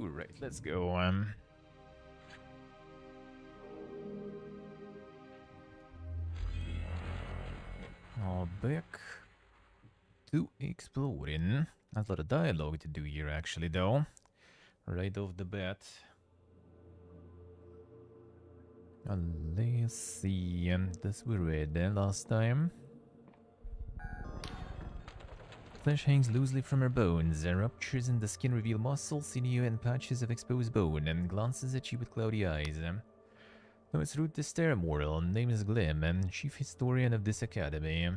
Alright, let's go. Back to exploring. A lot of dialogue to do here, actually, though. Right off the bat. Let's see. This we read last time. Flesh hangs loosely from her bones. Ruptures in the skin reveal muscle, sinew, and patches of exposed bone, and glances at you with cloudy eyes. No, it's rude to stare, mortal. Name is Glim, chief historian of this academy.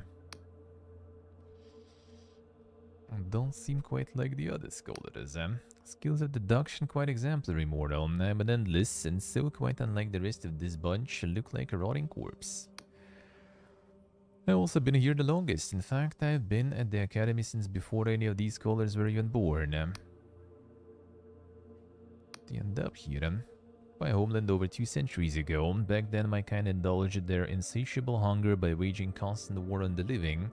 Don't seem quite like the other scholars. Skills of deduction quite exemplary, mortal, but endless, and so quite unlike the rest of this bunch, look like a rotting corpse. I've also been here the longest. In fact, I've been at the academy since before any of these scholars were even born. They end up here. My homeland over 2 centuries ago. Back then, my kind indulged their insatiable hunger by waging constant war on the living.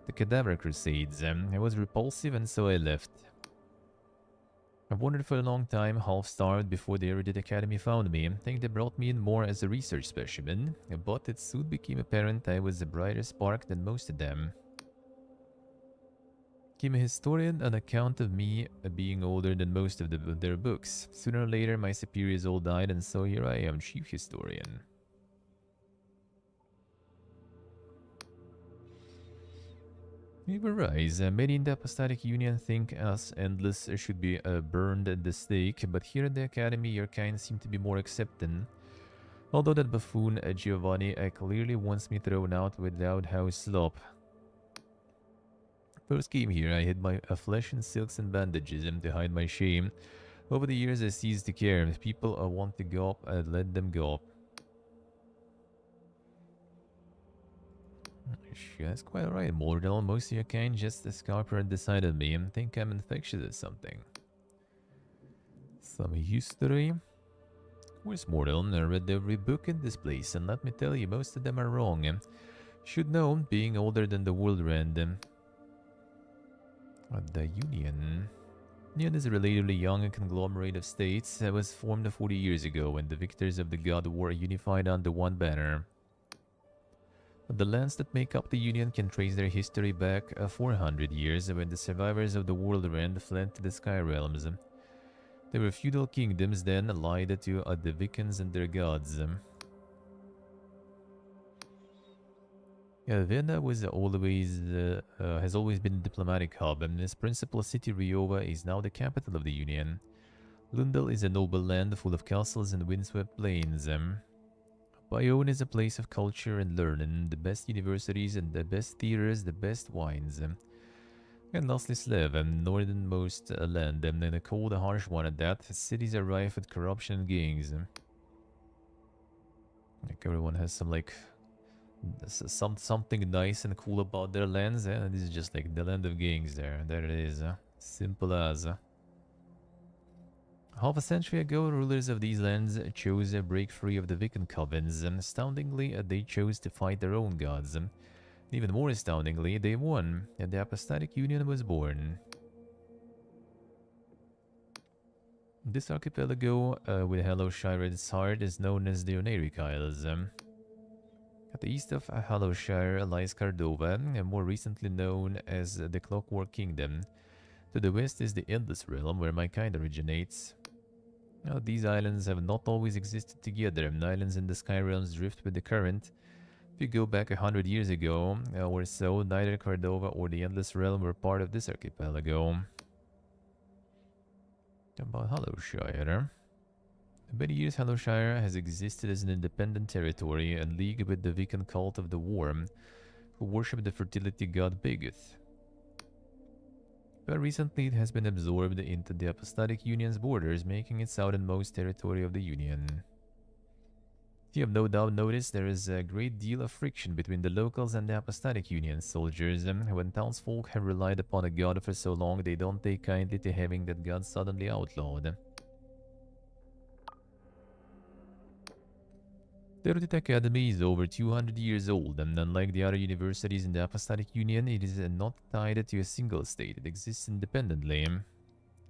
The Cadaver Crusades. I was repulsive, and so I left. I've wandered for a long time, half-starved, before the erudite academy found me. I think they brought me in more as a research specimen, but it soon became apparent I was a brighter spark than most of them. Became a historian, an account of me being older than most of their books. Sooner or later, my superiors all died, and so here I am, chief historian. We were right. Many in the Apostatic Union think us endless should be burned at the stake, but here at the Academy your kind seem to be more accepting. Although that buffoon Giovanni clearly wants me thrown out without house slop. First came here, I hid my flesh in silks and bandages to hide my shame. Over the years I ceased to care. If people want to go up, I'd let them go up. That's quite right, mortal. Most of your kind just scarper at the sight of me and think I'm infectious or something. Some history? Where's mortal? I read every book in this place, and let me tell you, most of them are wrong. Should know, being older than the world random. The Union. Union is a relatively young conglomerate of states that was formed 40 years ago when the victors of the God War unified under one banner. The lands that make up the Union can trace their history back 400 years when the survivors of the World Rend fled to the Sky Realms. They were feudal kingdoms then allied to the Vikings and their gods. Vienna was has always been a diplomatic hub, and its principal city Riova is now the capital of the Union. Lundel is a noble land full of castles and windswept plains. Bayonne is a place of culture and learning, the best universities and the best theaters, the best wines. And lastly Slev, northernmost land, and a cold, harsh one at that. Cities are rife with corruption and gangs. Like everyone has some like something nice and cool about their lands, and this is just like the land of gangs there. There it is. Simple as. Half a century ago, rulers of these lands chose to break free of the Viking covens, and astoundingly, they chose to fight their own gods. And even more astoundingly, they won, and the Apostatic Union was born. This archipelago, with Hallowshire at its heart, is known as the Oneric Isles. At the east of Hallowshire lies Cardova, and more recently known as the Clockwork Kingdom. To the west is the Endless Realm, where my kind originates. Now, these islands have not always existed together. Islands in the Sky Realms drift with the current. If you go back 100 years ago or so, neither Cordova or the Endless Realm were part of this archipelago. About Hallowshire. For many years, Hallowshire has existed as an independent territory and league with the Viking cult of the Worm, who worship the fertility god Beguth. But recently it has been absorbed into the Apostatic Union's borders, making it southernmost territory of the Union. You have no doubt noticed there is a great deal of friction between the locals and the Apostatic Union soldiers. When townsfolk have relied upon a god for so long, they don't take kindly to having that god suddenly outlawed. The Erudite Academy is over 200 years old, and unlike the other universities in the Apostatic Union, it is not tied to a single state. It exists independently.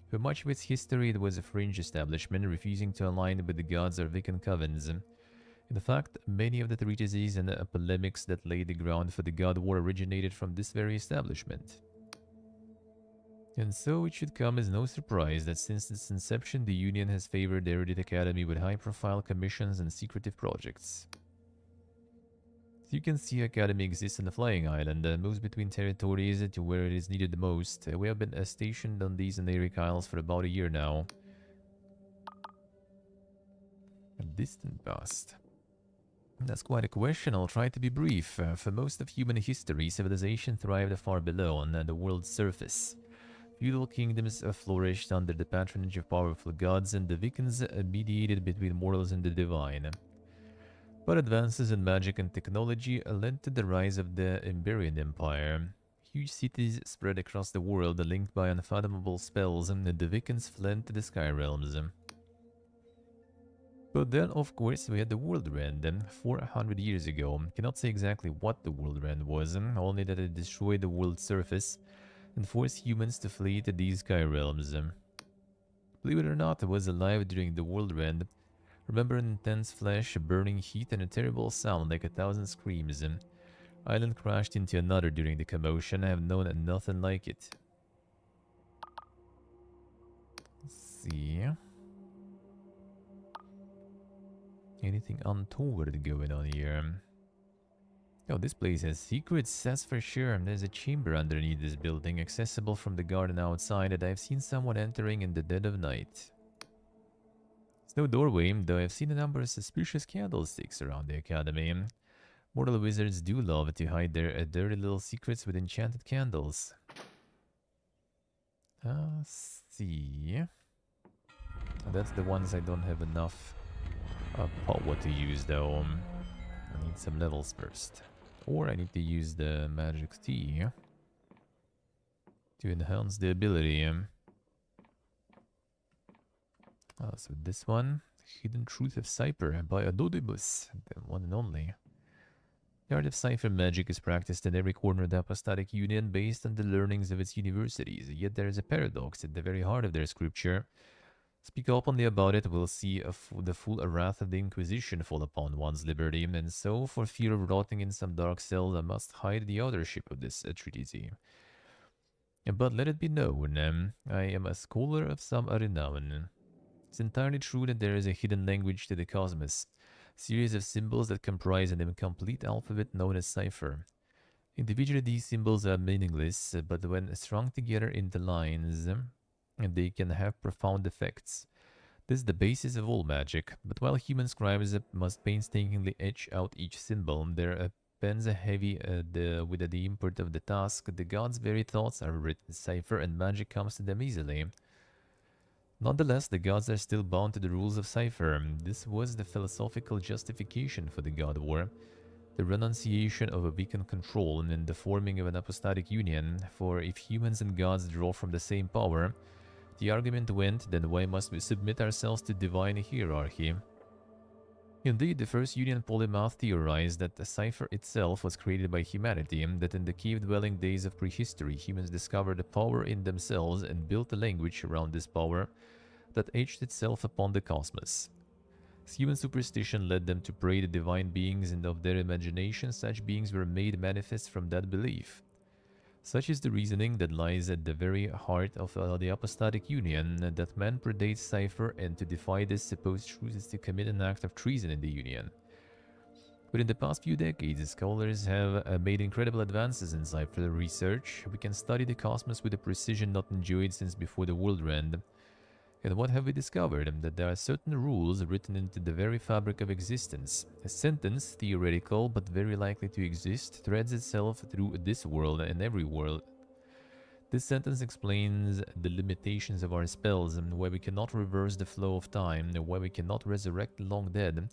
For much of its history, it was a fringe establishment, refusing to align with the gods or Wiccan covens. In fact, many of the treatises and polemics that laid the ground for the God War originated from this very establishment. And so it should come as no surprise that since its inception, the Union has favored the Erudite Academy with high-profile commissions and secretive projects. As you can see, Academy exists on the Flying Island, moves between territories to where it is needed the most. We have been stationed on these Anaric Isles for about a year now. A distant past. That's quite a question. I'll try to be brief. For most of human history, civilization thrived far below on the world's surface. Feudal kingdoms flourished under the patronage of powerful gods, and the Wiccans mediated between mortals and the divine. But advances in magic and technology led to the rise of the Iberian Empire. Huge cities spread across the world, linked by unfathomable spells, and the Wiccans fled to the Sky Realms. But then, of course, we had the World Rend, 400 years ago. Cannot say exactly what the World Rend was, only that it destroyed the world's surface and forced humans to flee to these Sky Realms. Believe it or not, I was alive during the World Rend. Remember an intense flash, a burning heat, and a terrible sound like 1,000 screams. Island crashed into another during the commotion. I have known nothing like it. Let's see. Anything untoward going on here? Oh, this place has secrets, that's for sure. There's a chamber underneath this building, accessible from the garden outside, that I've seen someone entering in the dead of night. There's no doorway, though I've seen a number of suspicious candlesticks around the academy. Mortal wizards do love to hide their dirty little secrets with enchanted candles. See. That's the ones I don't have enough power to use, though. I need some levels first. Or I need to use the magic tea to enhance the ability. So this one, Hidden Truth of Cypher by Adodibus, the one and only. The art of Cypher magic is practiced in every corner of the Apostolic Union based on the learnings of its universities, yet there is a paradox at the very heart of their scripture. Speak openly about it, we'll see the full wrath of the Inquisition fall upon one's liberty, and so, for fear of rotting in some dark cell, I must hide the authorship of this treatise. But let it be known, I am a scholar of some renown. It's entirely true that there is a hidden language to the cosmos, a series of symbols that comprise an incomplete alphabet known as cipher. Individually, these symbols are meaningless, but when strung together into lines, they can have profound effects. This is the basis of all magic, but while human scribes must painstakingly etch out each symbol, their pens are heavy with the import of the task. The gods' very thoughts are written in cipher, and magic comes to them easily. Nonetheless, the gods are still bound to the rules of cipher. This was the philosophical justification for the God War, the renunciation of a Wiccan control and the forming of an apostolic union, for if humans and gods draw from the same power, the argument went, then why must we submit ourselves to divine hierarchy? Indeed, the first Union polymath theorized that the cipher itself was created by humanity, that in the cave-dwelling days of prehistory, humans discovered a power in themselves and built a language around this power that etched itself upon the cosmos. As human superstition led them to pray to divine beings, and of their imagination such beings were made manifest from that belief. Such is the reasoning that lies at the very heart of the Apostolic Union, that man predates cipher, and to defy this supposed truth is to commit an act of treason in the Union. But in the past few decades, scholars have made incredible advances in cipher research. We can study the cosmos with a precision not enjoyed since before the World Rend. And what have we discovered? That there are certain rules written into the very fabric of existence. A sentence, theoretical but very likely to exist, threads itself through this world and every world. This sentence explains the limitations of our spells, and why we cannot reverse the flow of time, and why we cannot resurrect the long dead.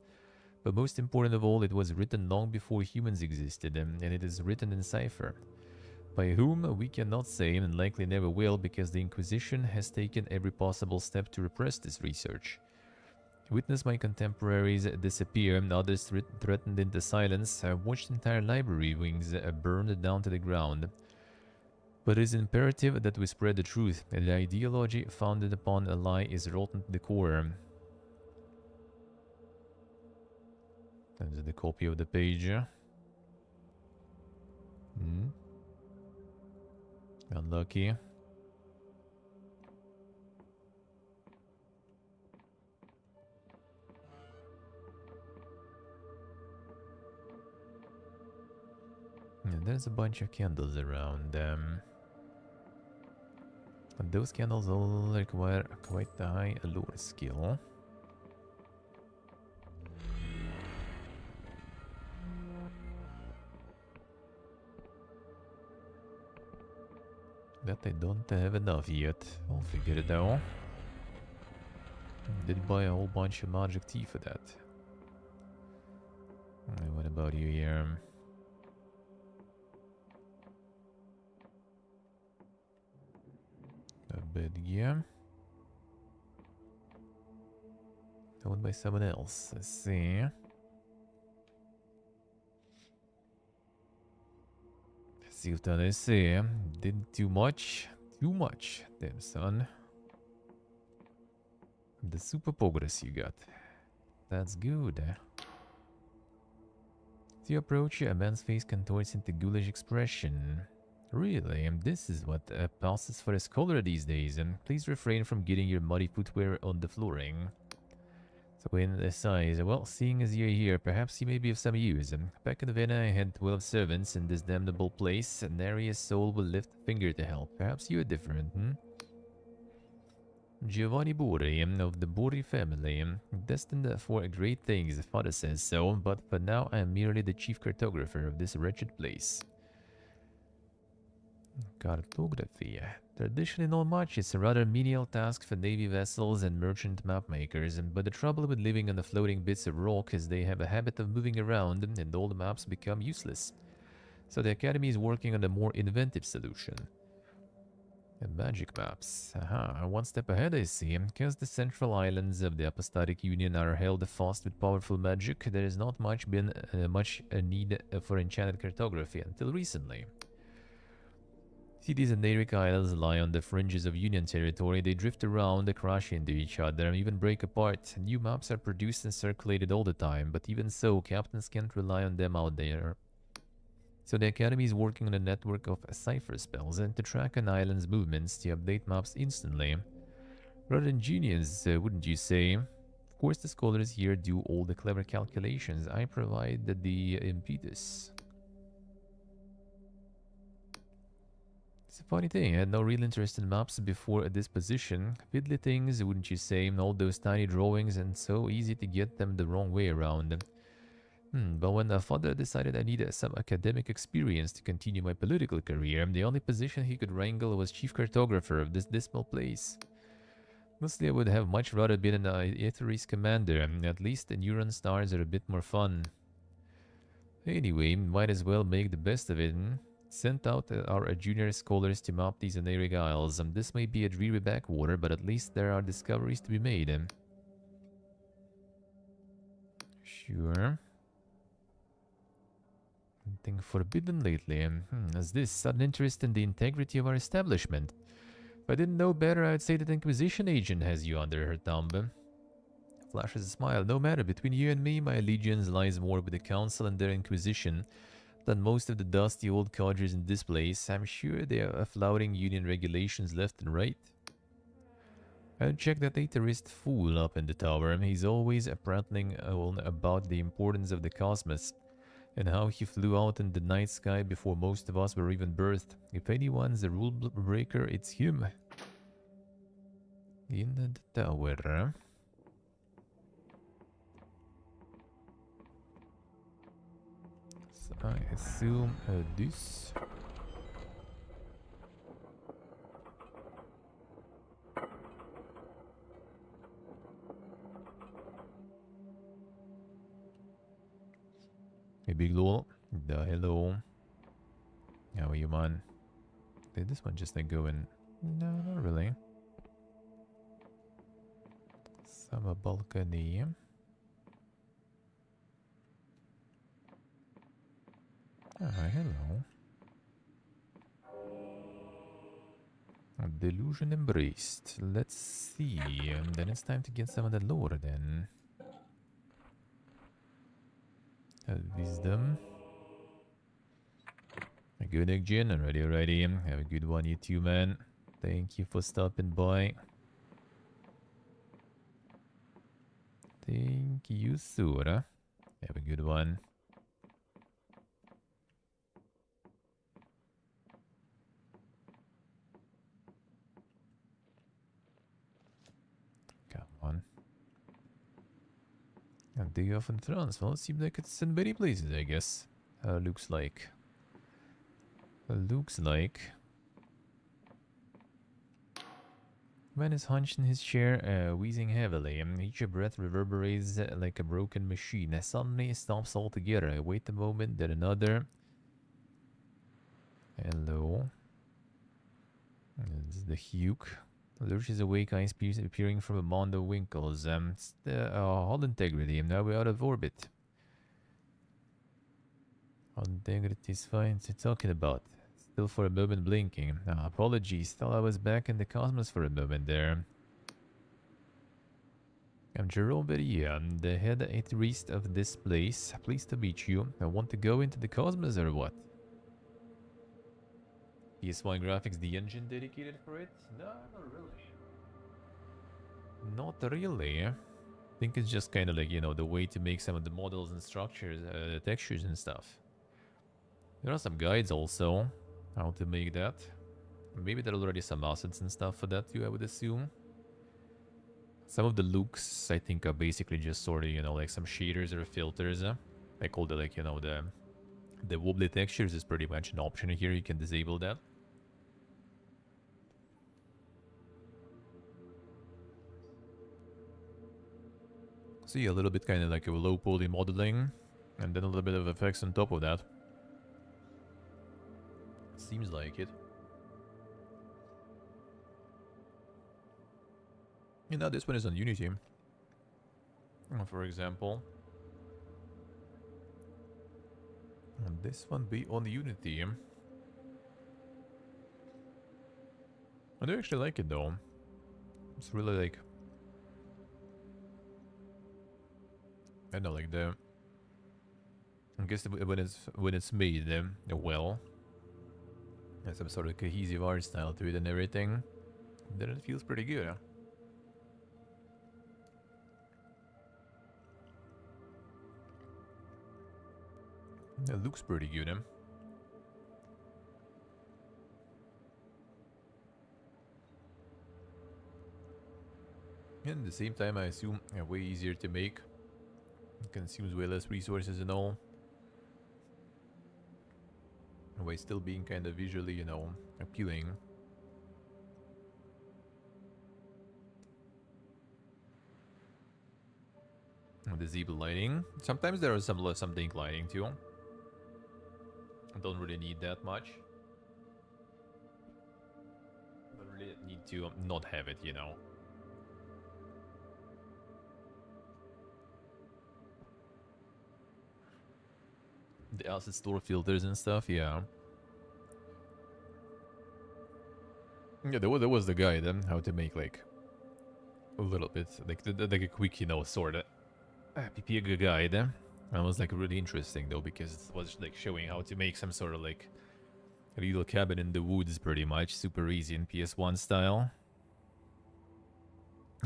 But most important of all, it was written long before humans existed, and it is written in cipher. By whom, we cannot say, and likely never will, because the Inquisition has taken every possible step to repress this research. Witness my contemporaries disappear, and others threatened into silence. I watched entire library wings burned down to the ground. But it is imperative that we spread the truth. The ideology founded upon a lie is rotten to the core. There's the copy of the page. Unlucky. And there's a bunch of candles around. And those candles all require quite a high allure skill. That I don't have enough yet. I'll figure it out. Did buy a whole bunch of magic tea for that. What about you here? A bit, yeah. Owned by someone else. Let's see. See what I say. Didn't do much. Too much. Damn, son. The super progress you got. That's good. As you approach, a man's face contorts into ghoulish expression. Really? This is what passes for a scholar these days. Please refrain from getting your muddy footwear on the flooring. So in the size, well, seeing as you're here, perhaps you may be of some use. Back in Vienna, I had 12 servants in this damnable place. Nary a soul will lift a finger to help. Perhaps you are different, Giovanni Borri, of the Borri family, destined for great things, father says so, but for now I am merely the chief cartographer of this wretched place. Cartography. Traditionally not much, it's a rather menial task for navy vessels and merchant map makers, but the trouble with living on the floating bits of rock is they have a habit of moving around and all the maps become useless. So the Academy is working on a more inventive solution. Magic maps. Aha, one step ahead I see. Because the central islands of the Apostolic Union are held fast with powerful magic, there has not been much need for enchanted cartography until recently. See, these Anaric Isles lie on the fringes of Union territory. They drift around, crash into each other, and even break apart. New maps are produced and circulated all the time, but even so, captains can't rely on them out there. So the Academy is working on a network of cipher spells and to track an island's movements to update maps instantly. Rather ingenious, wouldn't you say? Of course, the scholars here do all the clever calculations. I provide the impetus. It's a funny thing, I had no real interest in maps before this position. Fiddly things, wouldn't you say? All those tiny drawings and so easy to get them the wrong way around. But when father decided I needed some academic experience to continue my political career, the only position he could wrangle was chief cartographer of this dismal place. Mostly I would have much rather been an Aetheris commander. At least the Neuron stars are a bit more fun. Anyway, might as well make the best of it. Sent out our junior scholars to map these Anaric Isles. This may be a dreary backwater, but at least there are discoveries to be made. Sure. Something forbidden lately. As this sudden interest in the integrity of our establishment. If I didn't know better, I'd say that the Inquisition agent has you under her thumb. Flashes a smile. No matter, between you and me, my allegiance lies more with the Council and their Inquisition than most of the dusty old codgers in this place. I'm sure they are flouting Union regulations left and right. I'll check that Aetherist fool up in the tower. He's always prattling on about the importance of the cosmos and how he flew out in the night sky before most of us were even birthed. If anyone's a rule breaker, it's him. In the tower. So I assume this. Hey, Big Lol. Hello. How are you, man? Did this one just like go in? No, not really. Summer balcony. Ah, hello. Delusion embraced. Let's see. Then it's time to get some of the lore then. Wisdom. A good Jin. Alrighty. Have a good one, you two, man. Thank you for stopping by. Thank you, Sura. Have a good one. Come on. And day off in France. Well, it seems like it's in many places, I guess. Looks like. Looks like. Man is hunched in his chair, wheezing heavily. Each breath reverberates like a broken machine. Suddenly it stops altogether. I wait a moment, then another. Hello. This is the Huke. Lurches awake, eyes peering from among the winkles. It's the hull integrity. Now we're out of orbit. Hull integrity is fine. What's he talking about? Still for a moment blinking. Apologies. Thought I was back in the cosmos for a moment there. I'm Jerome Beria. I'm the head atheist of this place. Pleased to meet you. I want to go into the cosmos or what? PS1 graphics, the engine dedicated for it? No, not really. Not really. I think it's just kind of like, you know, the way to make some of the models and structures, textures and stuff. There are some guides also. How to make that. Maybe there are already some assets and stuff for that too, I would assume. Some of the looks, I think, are basically just sort of, you know, like some shaders or filters. I call it like, you know, the wobbly textures is pretty much an option here. You can disable that. So yeah, a little bit kind of like a low poly modeling. And then a little bit of effects on top of that. Seems like it. And now this one is on Unity. For example. And this one be on Unity. I do actually like it though. It's really like... I don't know, like the... I guess when it's made well... Has some sort of cohesive art style to it and everything. Then it feels pretty good. It looks pretty good. And at the same time, I assume way easier to make. It consumes way less resources and all. While still being kind of visually, you know, appealing. The zebra lighting. Sometimes there is some dink lighting too. I don't really need that much. Don't really need to not have it, you know. The asset store filters and stuff, yeah. Yeah, there was the guide on how to make like a little bit like a quick, you know, sort of PPG guide. That was like really interesting though, because it was like showing how to make some sort of like a little cabin in the woods, pretty much super easy in PS1 style.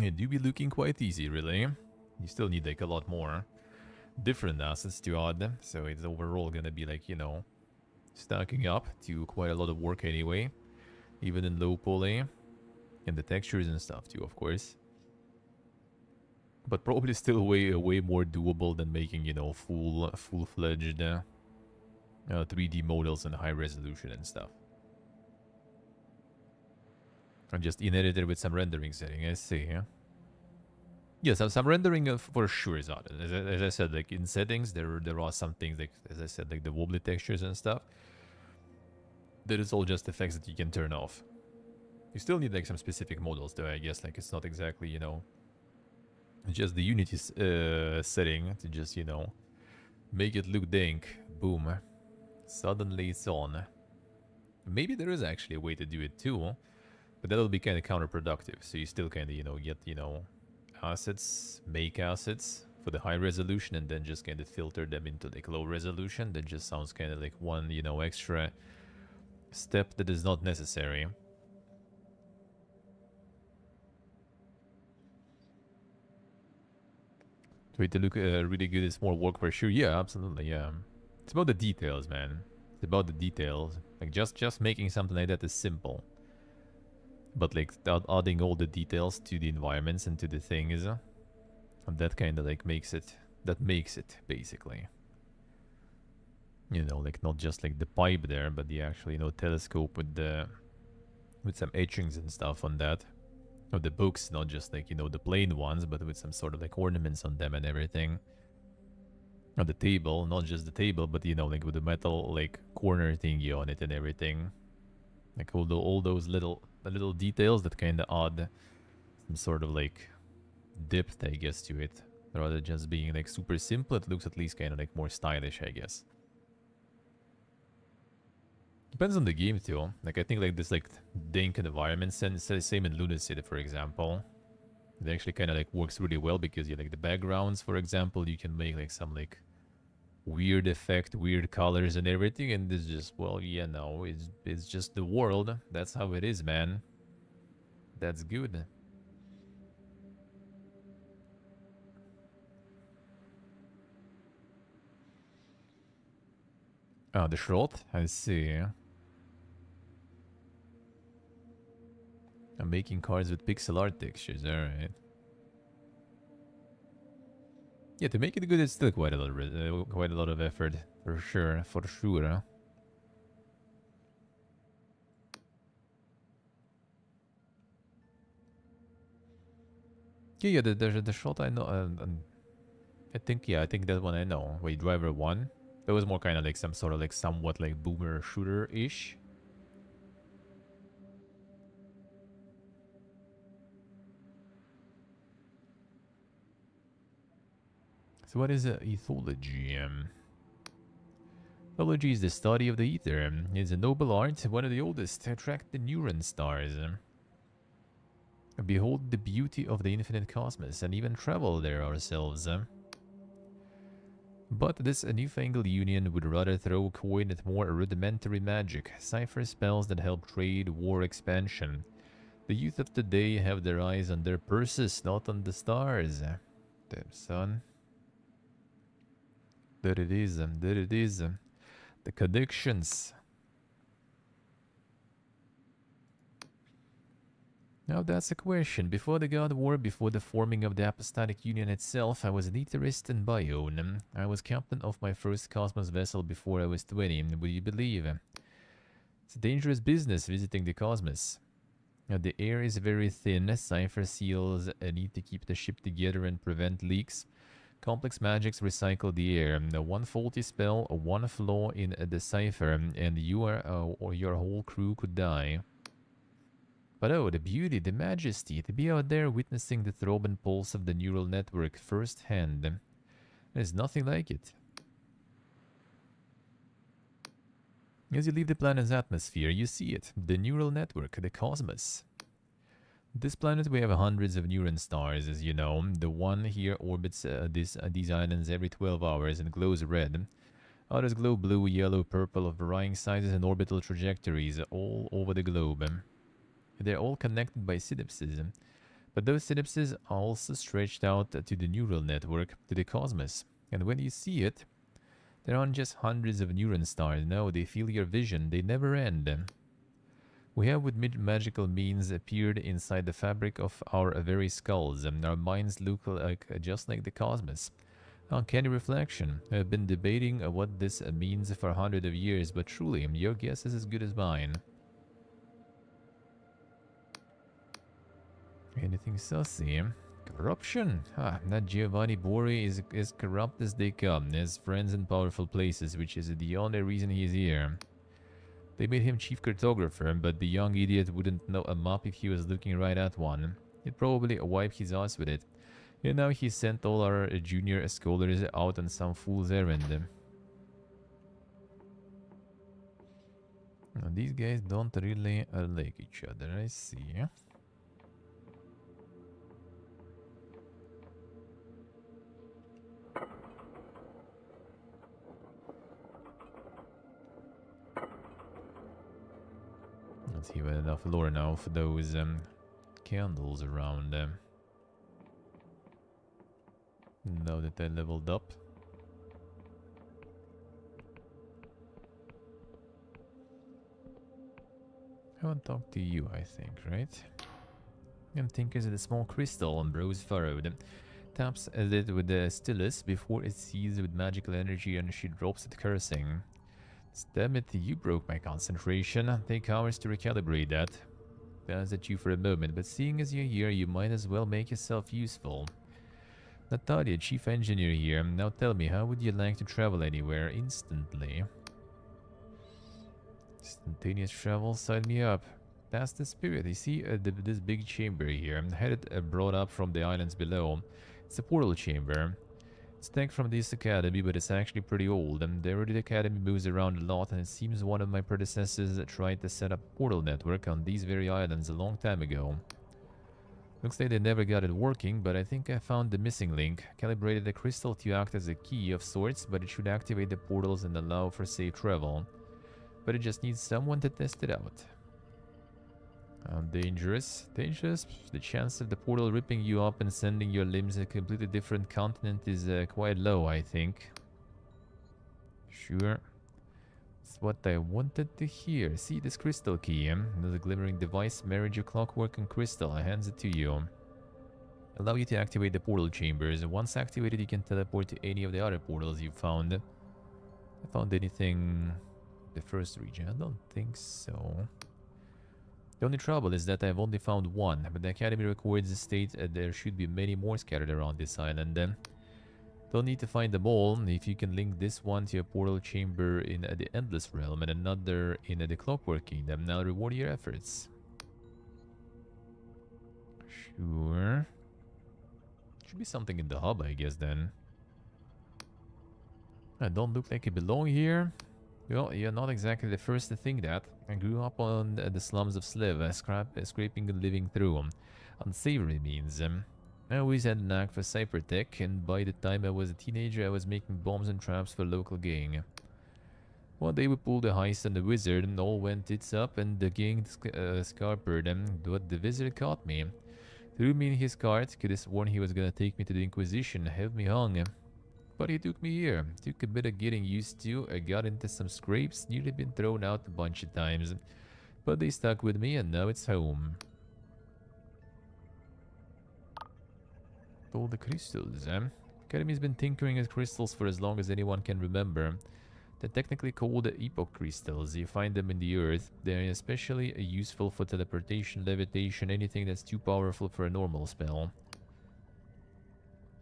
It do be looking quite easy, really. You still need like a lot more different assets to add, so it's overall gonna be like, you know, stacking up to quite a lot of work anyway, even in low poly, and the textures and stuff too, of course. But probably still way more doable than making, you know, full-fledged 3D models and high resolution and stuff. And just in editor with some rendering setting, I see. Yeah? Yes, some rendering for sure is added. As I said, like in settings, there are some things like, as I said, like the wobbly textures and stuff. That is all just effects that you can turn off. You still need like some specific models though, I guess. Like it's not exactly, you know, just the Unity setting to just, you know, make it look dank. Boom. Suddenly it's on. Maybe there is actually a way to do it too. But that'll be kind of counterproductive. So you still kind of, get, assets, make assets for the high resolution and then just kind of filter them into like low resolution. That just sounds kind of like one, extra step that is not necessary. For it to look really good, it's more work for sure. Yeah, absolutely, yeah. It's about the details, man. It's about the details. Like, just making something like that is simple. But, like, adding all the details to the environments and to the things, that kind of, like, makes it... That makes it, basically. Like, not just, like, the pipe there, but the actual, telescope with the... With some etchings and stuff on that. Of the books, not just like, the plain ones, but with some sort of like ornaments on them and everything. On the table, not just the table, but like with the metal like corner thingy on it and everything. Like all those little details that kind of add some sort of like depth, I guess, to it. Rather than just being like super simple, it looks at least kind of like more stylish, I guess. Depends on the game too. Like I think like this like dink environment and same in Luna City, for example. It actually kind of like works really well because you like the backgrounds, for example, you can make like some like weird effect, weird colors and everything, and this just, well, yeah, no, it's just the world. That's how it is, man. That's good. Oh, the shot? I see. I'm making cards with pixel art textures, alright. Yeah, to make it good, it's still quite a lot of effort, for sure, Yeah, the shot I know, I think that one I know. Wait, Driver 1? That was more kind of like some sort of like somewhat like boomer shooter-ish. So what is ethology? Ethology is the study of the ether. It's a noble art, one of the oldest, to attract the neuron stars. Behold the beauty of the infinite cosmos, and even travel there ourselves. But this newfangled union would rather throw coin at more rudimentary magic, cipher spells that help trade, war expansion. The youth of today have their eyes on their purses, not on the stars. Damn, son. There it is, there it is. The connections. Now that's a question. Before the God War, before the forming of the Apostolic Union itself, I was an etherist in Bione. I was captain of my first Cosmos vessel before I was 20. Would you believe? It's a dangerous business visiting the Cosmos. Now, the air is very thin. Cipher seals need to keep the ship together and prevent leaks. Complex magics recycle the air. One faulty spell, one flaw in the cipher, and you are, or your whole crew could die. But oh, the beauty, the majesty, to be out there witnessing the throb and pulse of the neural network firsthand. There's nothing like it. As you leave the planet's atmosphere, you see it, the neural network, the cosmos. This planet, we have hundreds of neuron stars, as you know. The one here orbits these islands every 12 hours and glows red. Others glow blue, yellow, purple of varying sizes and orbital trajectories all over the globe. They're all connected by synapses, but those synapses are also stretched out to the neural network, to the cosmos. And when you see it, there aren't just hundreds of neuron stars. No, they fill your vision. They never end. We have, with magical means, appeared inside the fabric of our very skulls, and our minds look like just like the cosmos. Uncanny reflection. I've been debating what this means for 100 of years, but truly, your guess is as good as mine. Anything sussy? Corruption? That Giovanni Bori is as corrupt as they come. Has friends in powerful places, which is the only reason he's here. They made him chief cartographer, but the young idiot wouldn't know a map if he was looking right at one. He'd probably wipe his ass with it. And now he sent all our junior scholars out on some fool's errand. Now, these guys don't really like each other, I see. Let's see if I have enough lore now for those candles around them. Now that I leveled up. I haven't talked to you, I think, right? And tinkers at a small crystal on Bro's furrowed. Taps at it with the stylus before it seizes with magical energy and she drops it cursing. Damn it, you broke my concentration. Take hours to recalibrate that. Glance at you for a moment, but seeing as you're here, you might as well make yourself useful. Natalia, chief engineer here. Now tell me, how would you like to travel anywhere instantly? Instantaneous travel, sign me up. That's the spirit. You see this big chamber here, headed brought up from the islands below. It's a portal chamber. It's taken from this academy, but it's actually pretty old. The eroded academy moves around a lot, and it seems one of my predecessors tried to set up a portal network on these very islands a long time ago. Looks like they never got it working, but I think I found the missing link. Calibrated the crystal to act as a key of sorts, but it should activate the portals and allow for safe travel. But it just needs someone to test it out. Dangerous. Dangerous? The chance of the portal ripping you up and sending your limbs to a completely different continent is quite low, I think. Sure. That's what I wanted to hear. See this crystal key, There's a glimmering device, marriage of clockwork and crystal. I hands it to you. Allow you to activate the portal chambers. Once activated, you can teleport to any of the other portals you found. I found anything... the first region? I don't think so. The only trouble is that I've only found one, but the Academy records state that there should be many more scattered around this island. Don't need to find them all. If you can link this one to a portal chamber in the Endless Realm and another in the Clockwork Kingdom, I'll reward your efforts. Sure. Should be something in the hub, I guess, then. I don't look like you belong here. Well, you're not exactly the first to think that. I grew up on the slums of Sliv, scraping and living through them. Unsavory means. I always had a knack for cybertech, and by the time I was a teenager, I was making bombs and traps for local gang. One day we pulled a heist on the wizard, and all went tits up, and the gang scarpered him, but the wizard caught me. Threw me in his cart, could have sworn he was gonna take me to the Inquisition, have me hung. But he took me here. Took a bit of getting used to. I got into some scrapes, nearly been thrown out a bunch of times. But they stuck with me and now it's home. All the crystals, Academy's been tinkering with crystals for as long as anyone can remember. They're technically called epoch crystals. You find them in the earth. They're especially useful for teleportation, levitation, anything that's too powerful for a normal spell.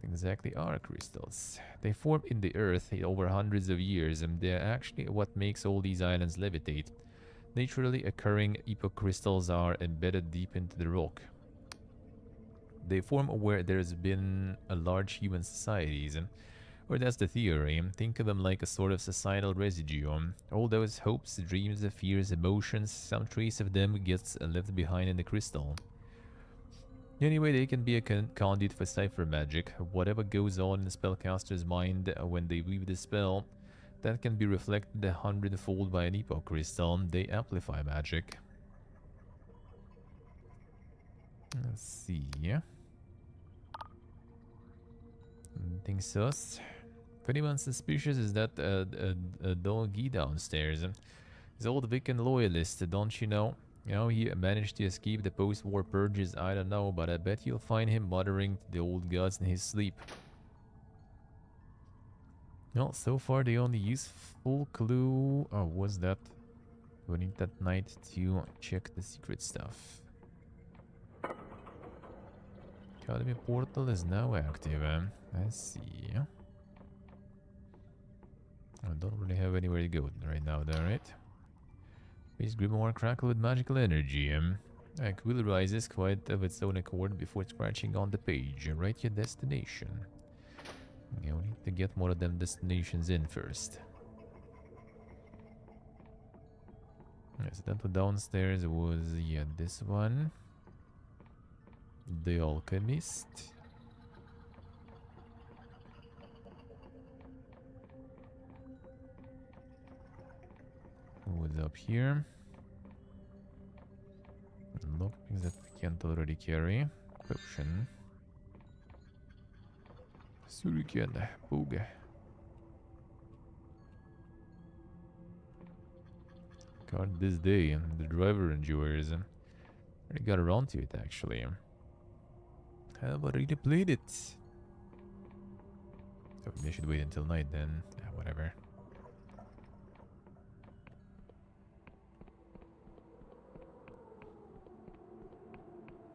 Exactly are crystals. They form in the earth over hundreds of years, and they're actually what makes all these islands levitate. Naturally occurring epoch crystals are embedded deep into the rock. They form where there's been a large human societies, or that's the theory. Think of them like a sort of societal residue. All those hopes, dreams, fears, emotions, some trace of them gets left behind in the crystal. Anyway, they can be a conduit for cipher magic. Whatever goes on in the spellcaster's mind when they weave the spell, that can be reflected 100-fold by an epoch crystal. They amplify magic. Let's see. Anything sus? If anyone's suspicious, is that a doggy downstairs. He's old Wiccan loyalist, don't you know? You know, he managed to escape the post-war purges, I don't know, but I bet you'll find him muttering to the old gods in his sleep. Well, so far the only useful clue was that we need that night to check the secret stuff. Academy portal is now active, I see. I don't really have anywhere to go right now, though, right? Base grimoire crackle with magical energy. A quill rises quite of its own accord before scratching on the page. Write your destination. Yeah, we need to get more of them destinations in first. Yes, that one downstairs was, yeah, this one. The Alchemist. What's up here? Lockpicks that we can't already carry. Potion. Shuriken. Boog. Card this day. The driver endures. Already got around to it actually. Have already played it. So they should wait until night then. Yeah, whatever.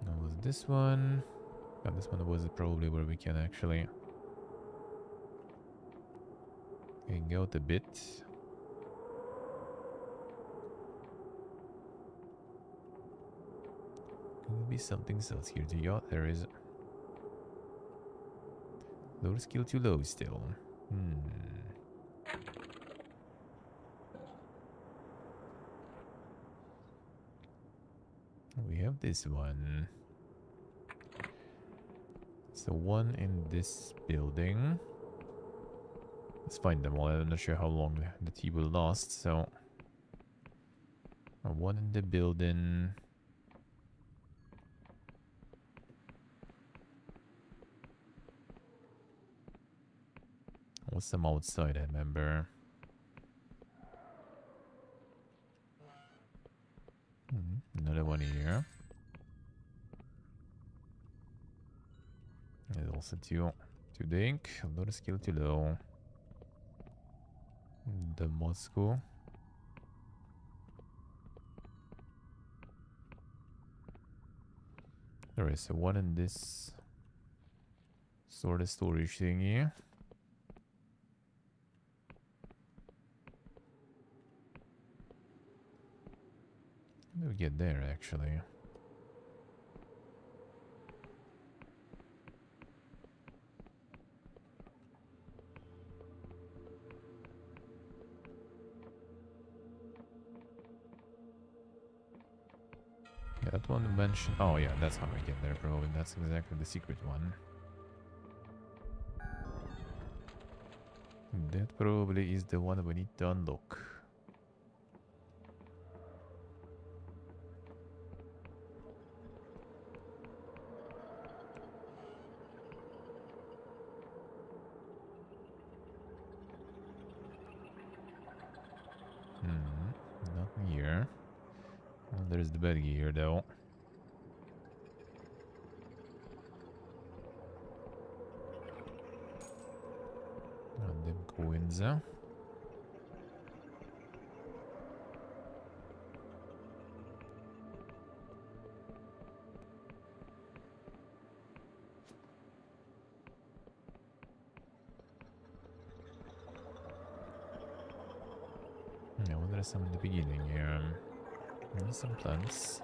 Now was this one? Oh, this one was probably where we can actually hang out a bit. Could be something else here to yacht. There is. Lower skill too low still. We have this one. So one in this building. Let's find them all. I'm not sure how long the tea will last, so one in the building. Was some outside, I remember. Another one here. There's also two dink. A lot of skill too low. The Moscow. There is one in this sort of storage thingy. How do we get there actually? Yeah, that one mentioned. Oh yeah, that's how we get there probably. That's exactly the secret one. That probably is the one we need to unlock. Nothing here. Well, there's the bed here though. And them coins. Yeah, well, there's some in the beginning here. Maybe some plants.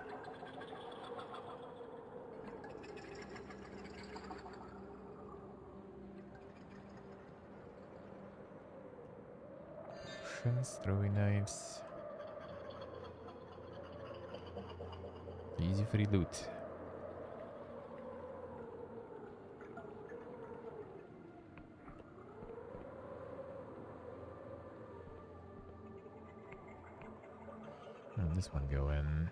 Potions, throwing knives. Easy free loot. This one go in.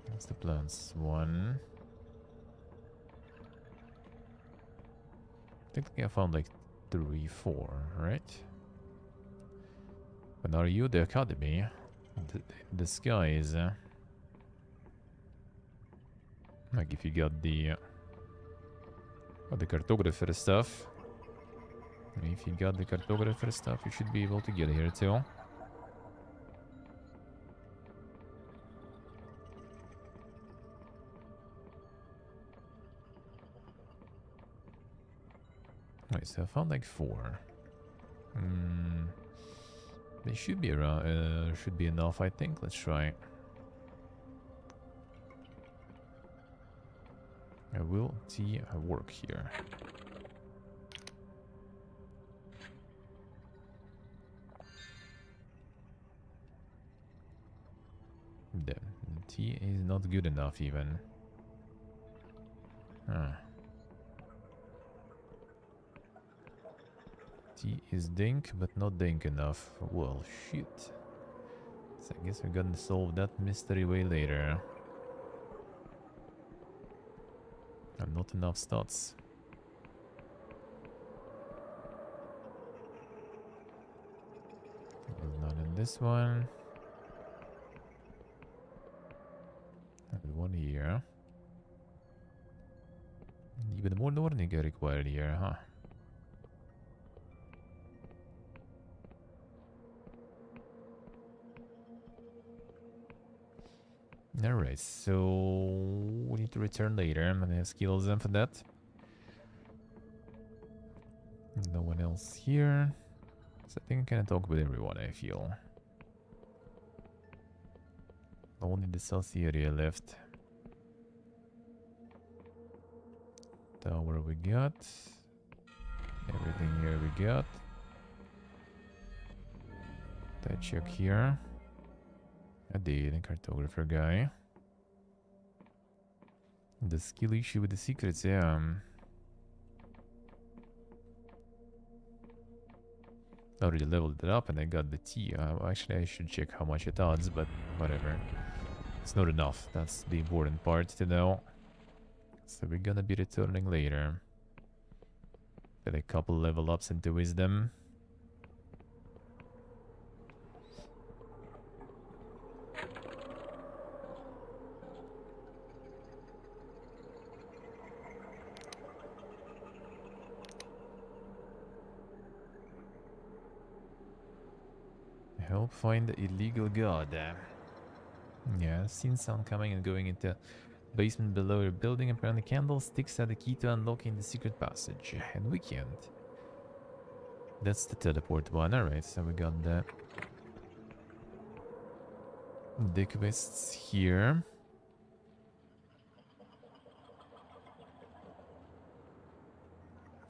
That's the plants one. I think I found like 3, 4, right? But are you the academy? The sky is like if you got the cartographer stuff. If you got the cartographer stuff, you should be able to get here too. Wait, so I found like 4. They should be around. Should be enough, I think. Let's try. Will tea work here? T is not good enough even. Huh. T is dink, but not dink enough. Well, shit. So I guess we're gonna solve that mystery way later. And not enough stats. There's none in this one. And one here. Even more Norniga required here, huh? Alright, so we need to return later. I'm gonna have skills in for that. No one else here. So I think I can talk with everyone, I feel. Only the south area left. Tower we got. Everything here we got. That check here. A dating cartographer guy. The skill issue with the secrets, yeah. I already leveled it up and I got the T. Actually, I should check how much it adds, but whatever. It's not enough. That's the important part to know. So we're gonna be returning later. Get a couple level ups into wisdom. Help find the illegal god. Yeah, I've seen someone coming and going into basement below your building. Apparently candlesticks are the key to unlocking the secret passage. And we can't. That's the teleport one. Alright, so we got the quests here.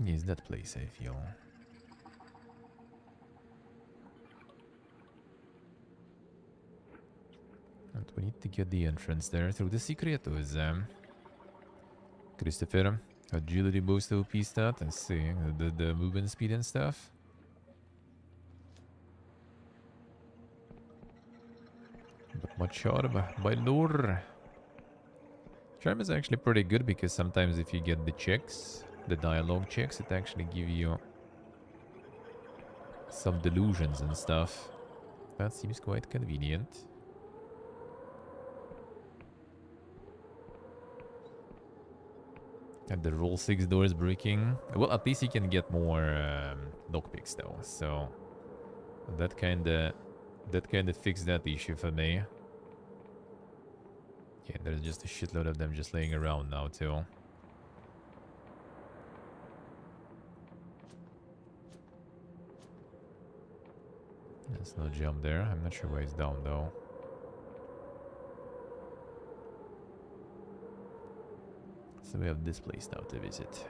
Yes, that place, I feel. And we need to get the entrance there through the secretos. Christopher, agility boost OP stat. I see. The movement speed and stuff. But my charm by lore. Charm is actually pretty good because sometimes if you get the checks, the dialogue checks, it actually give you some delusions and stuff. That seems quite convenient. And the roll 6 doors breaking. Well, at least you can get more lockpicks though. So that kinda fixed that issue for me. Yeah, there's just a shitload of them just laying around now too. There's no jump there. I'm not sure why it's down though. So we have this place now to visit.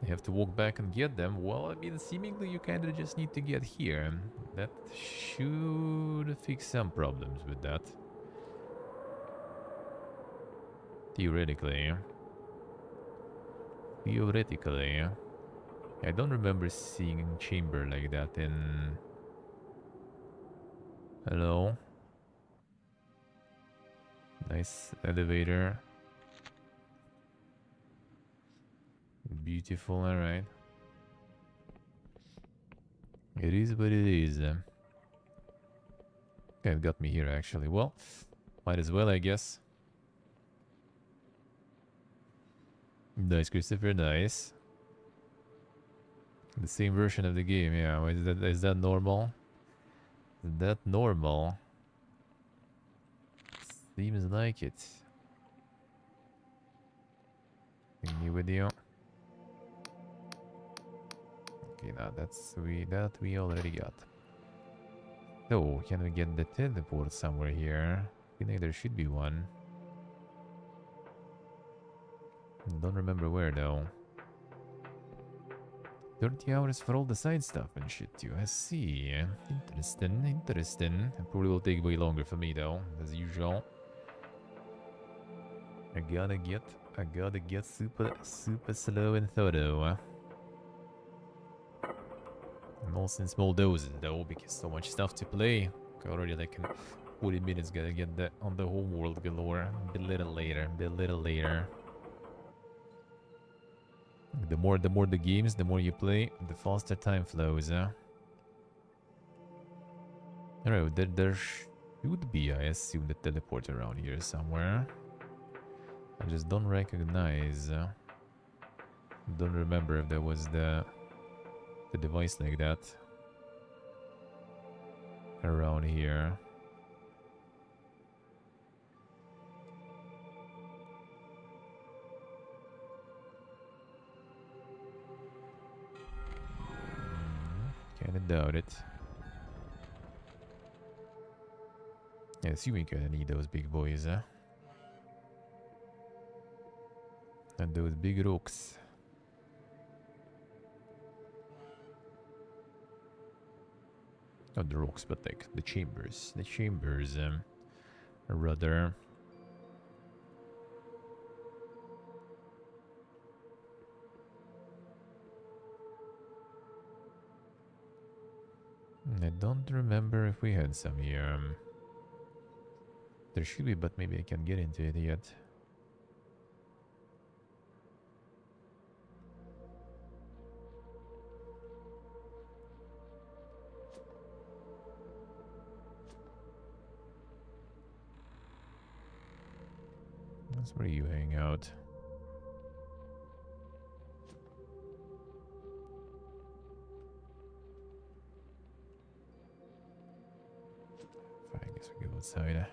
You have to walk back and get them. Well, I mean, seemingly you kind of just need to get here. That should fix some problems with that. Theoretically. Theoretically. I don't remember seeing a chamber like that in... Hello? Nice elevator. Beautiful, alright. It is what it is. Okay, it got me here actually. Well, might as well, I guess. Nice, Christopher, nice. The same version of the game, yeah. Is that normal? Is that normal? Seems like it. New video. Okay, now that we already got. So, can we get the teleport somewhere here? I think there should be one. Don't remember where though. 30 hours for all the side stuff and shit too. I see. Interesting, interesting. It probably will take way longer for me though, as usual. I gotta get super slow and thorough. And also in small doses though, because so much stuff to play. Already like in 40 minutes gotta get that on the whole world galore. A little later, The more the games, the more you play, the faster time flows, Alright, there should be, I assume, the teleporter around here somewhere. I just don't recognize. Don't remember if there was the device like that around here. Kinda doubt it. Yeah, assuming you kinda need those big boys, and those big rocks. Not the rocks, but like the chambers. The chambers, rather. I don't remember if we had some here. There should be, but maybe I can't get into it yet. That's where you hang out. Fine, I guess we go outside.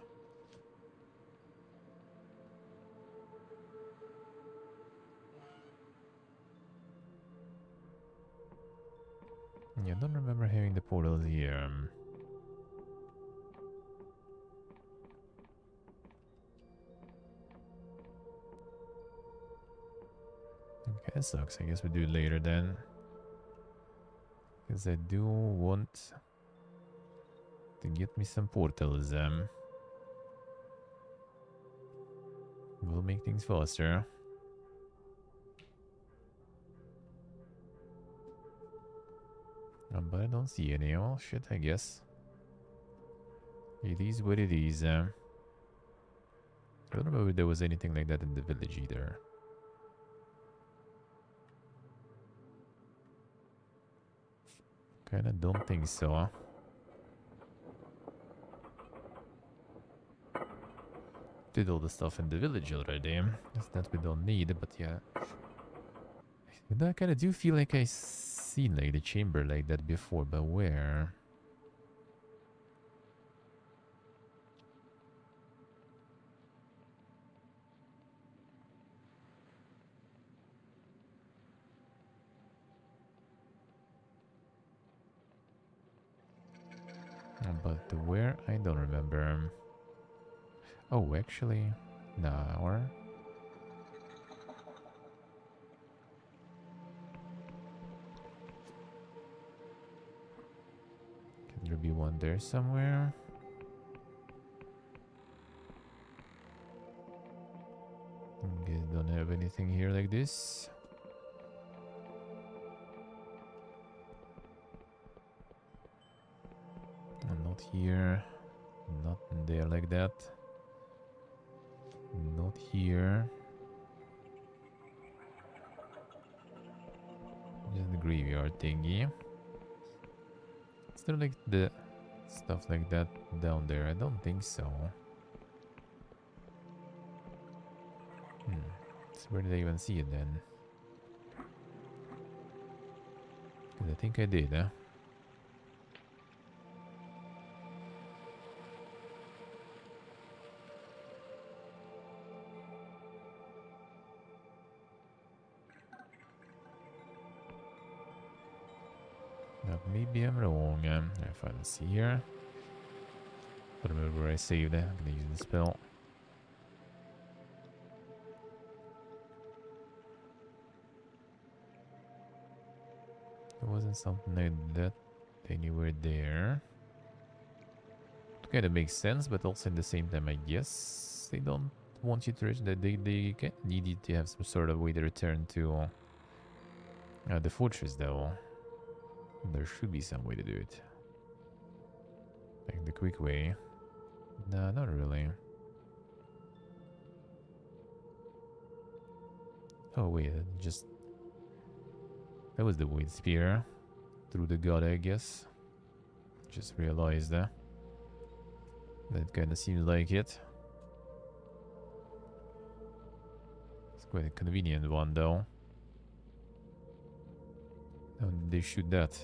Yeah, I don't remember having the portals here. Okay, that sucks. I guess we do it later then. Because I do want to get me some portals. Will make things faster. But I don't see any. Oh shit, I guess. It is what it is. I don't remember if there was anything like that in the village either. Kinda don't think so. Did all the stuff in the village already. That's that we don't need, but yeah. I kinda do feel like I seen like the chamber like that before, but where? But where? I don't remember. Oh, actually, no. Can there be one there somewhere? Okay, don't have anything here like this. Not here. Not there like that. Not here. Just the graveyard thingy. Is there like the stuff like that down there? I don't think so. So where did I even see it then? Because I think I did, huh? Maybe I'm wrong. If I see here. Don't remember where I saved it. I'm gonna use the spell. There wasn't something like that anywhere there. It kind of makes sense, but also at the same time, I guess they don't want you to reach that. They kind of need you to have some sort of way to return to the fortress, though. There should be some way to do it. Like the quick way. No, not really. Oh wait, that was the wind spear through the god, I guess. Just realized that. That kind of seems like it. It's quite a convenient one, though. How did they shoot that?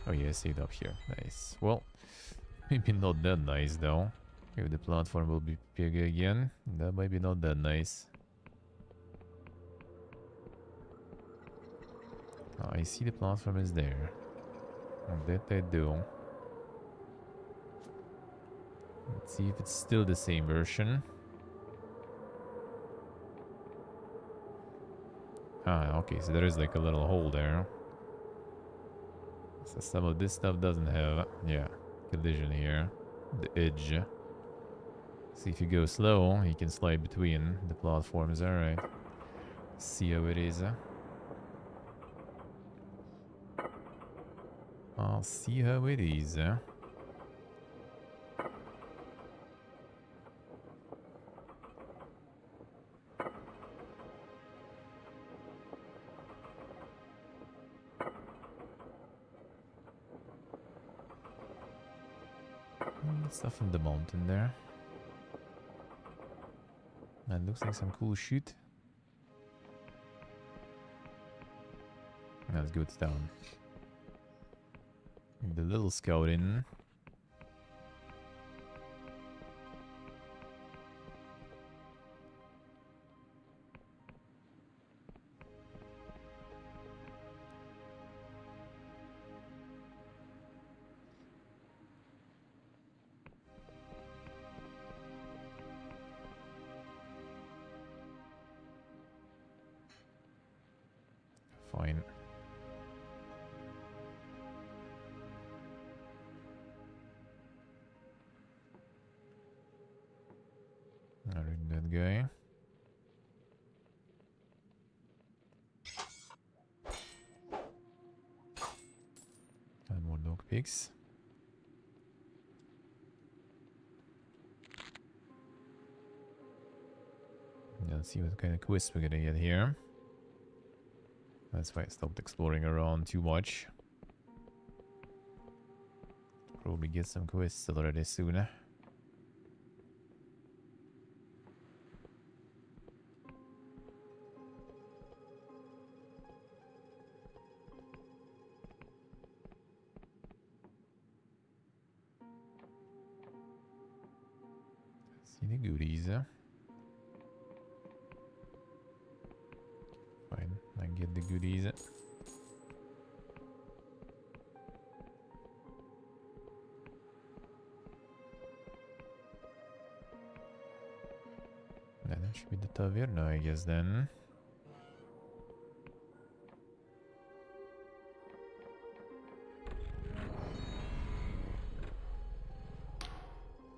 Oh yeah, I see it up here. Nice. Well, maybe not that nice, though. Maybe the platform will be big again. That might be not that nice. Oh, I see the platform is there. That I do. Let's see if it's still the same version. Ah, okay, so there is like a little hole there. So some of this stuff doesn't have, yeah, collision here. The edge. See, if you go slow, you can slide between the platforms. Alright. See how it is. I'll see how it is. Stuff in the mountain there. That looks like some cool shit. Let's go down. The little scouting. Fine. Alright, that guy. And more lockpicks. Yeah, let's see what kind of quest we're gonna get here. That's why I stopped exploring around too much. Probably get some quests already soon. See the goodies. Fine, I get the goodies. That should be the taverna, I guess, then.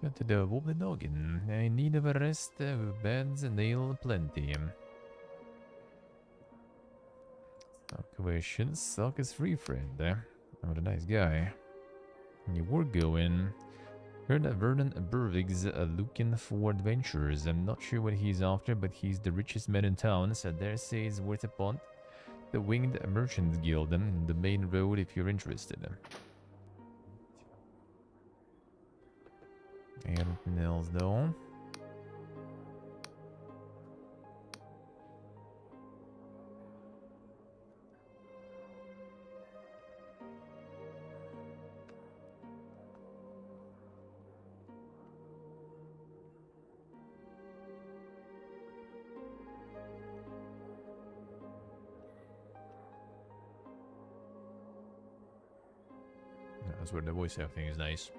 Got to the wobbly noggin. I need of a rest, beds, nail plenty. Questions. Sock is free, friend. What a nice guy. You were going. Heard that Vernon Burvig's looking for adventures. I'm not sure what he's after, but he's the richest man in town, so I dare say it's worth a punt. The Winged Merchant Guild, the main road if you're interested. Anything else, though? That's where the voice acting is nice.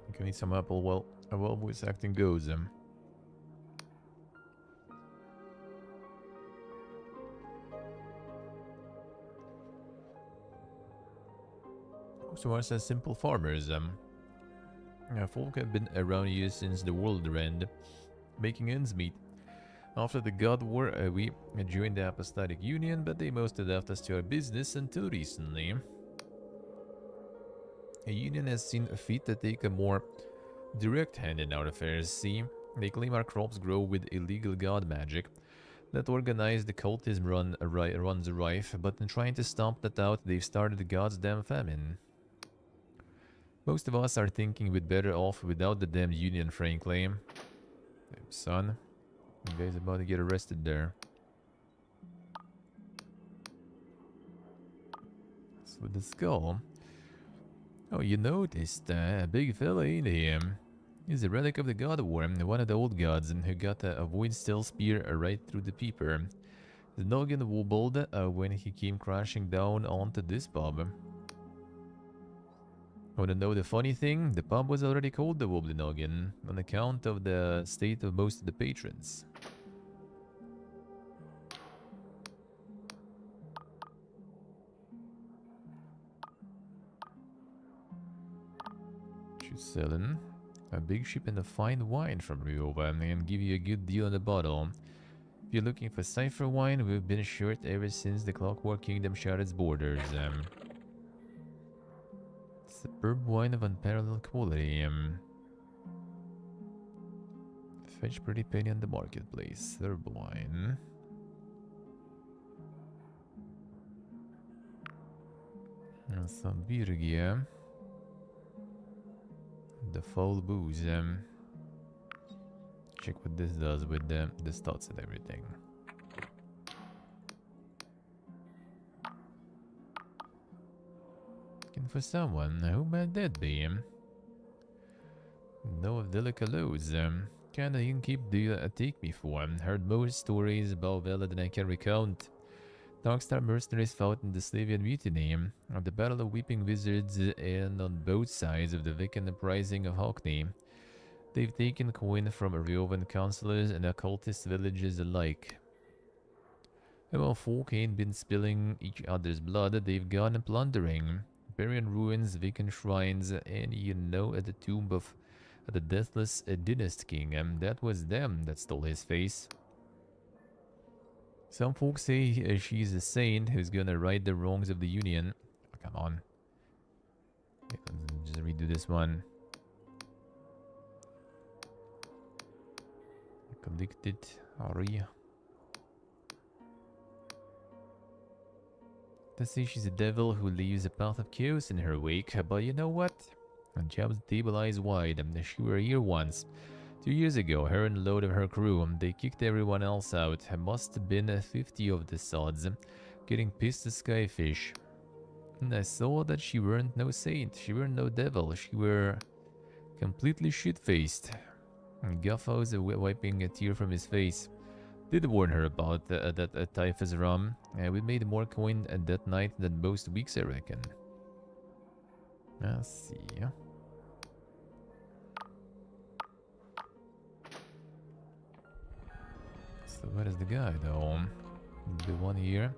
You can eat some apple while voice acting goes. Most of us are simple farmers. Folk have been around here since the world end, making ends meet. After the God War, we joined the Apostolic Union, but they mostly left us to our business until recently. The Union has seen fit to take a more direct hand in our affairs. See, they claim our crops grow with illegal god magic. That organized occultism runs rife, but in trying to stomp that out, they've started the god's damn famine. Most of us are thinking we'd better off without the damn Union, frankly. Damn son, you guys about to get arrested there. So with the skull. Oh, you noticed a big fella, ain't he? He's a relic of the god war, one of the old gods, who got a void steel spear right through the peeper. The noggin wobbled when he came crashing down onto this pub. Wanna know the funny thing? The pub was already called the Wobbly Noggin, on account of the state of most of the patrons. She's selling a big ship and a fine wine from Ryova and give you a good deal on the bottle. If you're looking for cipher wine, we've been short ever since the Clockwork Kingdom shut its borders. Superb wine of unparalleled quality. Fetch pretty penny on the marketplace. Herb wine. And some Virgia. The foul booze. Check what this does with the stats and everything. Looking for someone. Who might that be? Know of Delicalos. Kinda you can keep the take me for. Heard more stories about Vela than I can recount. Darkstar mercenaries fought in the Slavian Mutiny, at the Battle of Weeping Wizards, and on both sides of the Wiccan uprising of Hockney. They've taken coin from Ryovan councillors and occultist villages alike. And while folk ain't been spilling each other's blood, they've gone plundering. Burying ruins, Wiccan shrines, and you know at the tomb of the deathless Dynast King, that was them that stole his face. Some folks say she's a saint who's gonna right the wrongs of the Union. Oh, come on. Okay, let's just redo this one. Collected. Ari. They say she's a devil who leaves a path of chaos in her wake, but you know what? And Jab's table eyes wide. She were here once. 2 years ago, her and a load of her crew, they kicked everyone else out. Must have been 50 of the sods, getting pissed at Skyfish. And I saw that she weren't no saint, she weren't no devil, she were completely shit-faced. Guffos wiping a tear from his face. Did warn her about that typhus rum. We made more coin that night than most weeks, I reckon. Let's see. So where is the guy though? The one here.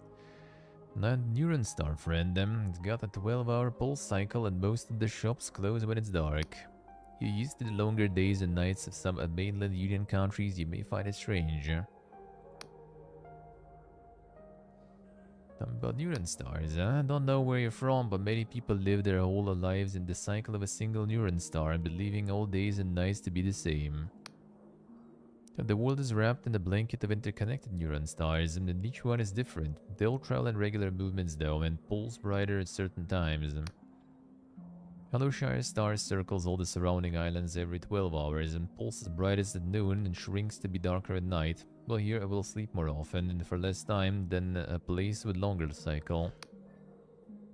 Not Neuron Star friend. It's got a 12-hour pulse cycle and most of the shops close when it's dark. You're used to the longer days and nights of some mainland Union countries, you may find it strange. Something about Neuron Stars, huh? I don't know where you're from, but many people live their whole lives in the cycle of a single Neuron Star and believing all days and nights to be the same. The world is wrapped in a blanket of interconnected neuron stars, and each one is different. They all travel in regular movements though, and pulse brighter at certain times. Hallowshire star circles all the surrounding islands every 12 hours, and pulses brightest at noon and shrinks to be darker at night. Well, here I will sleep more often, and for less time than a place with longer cycle.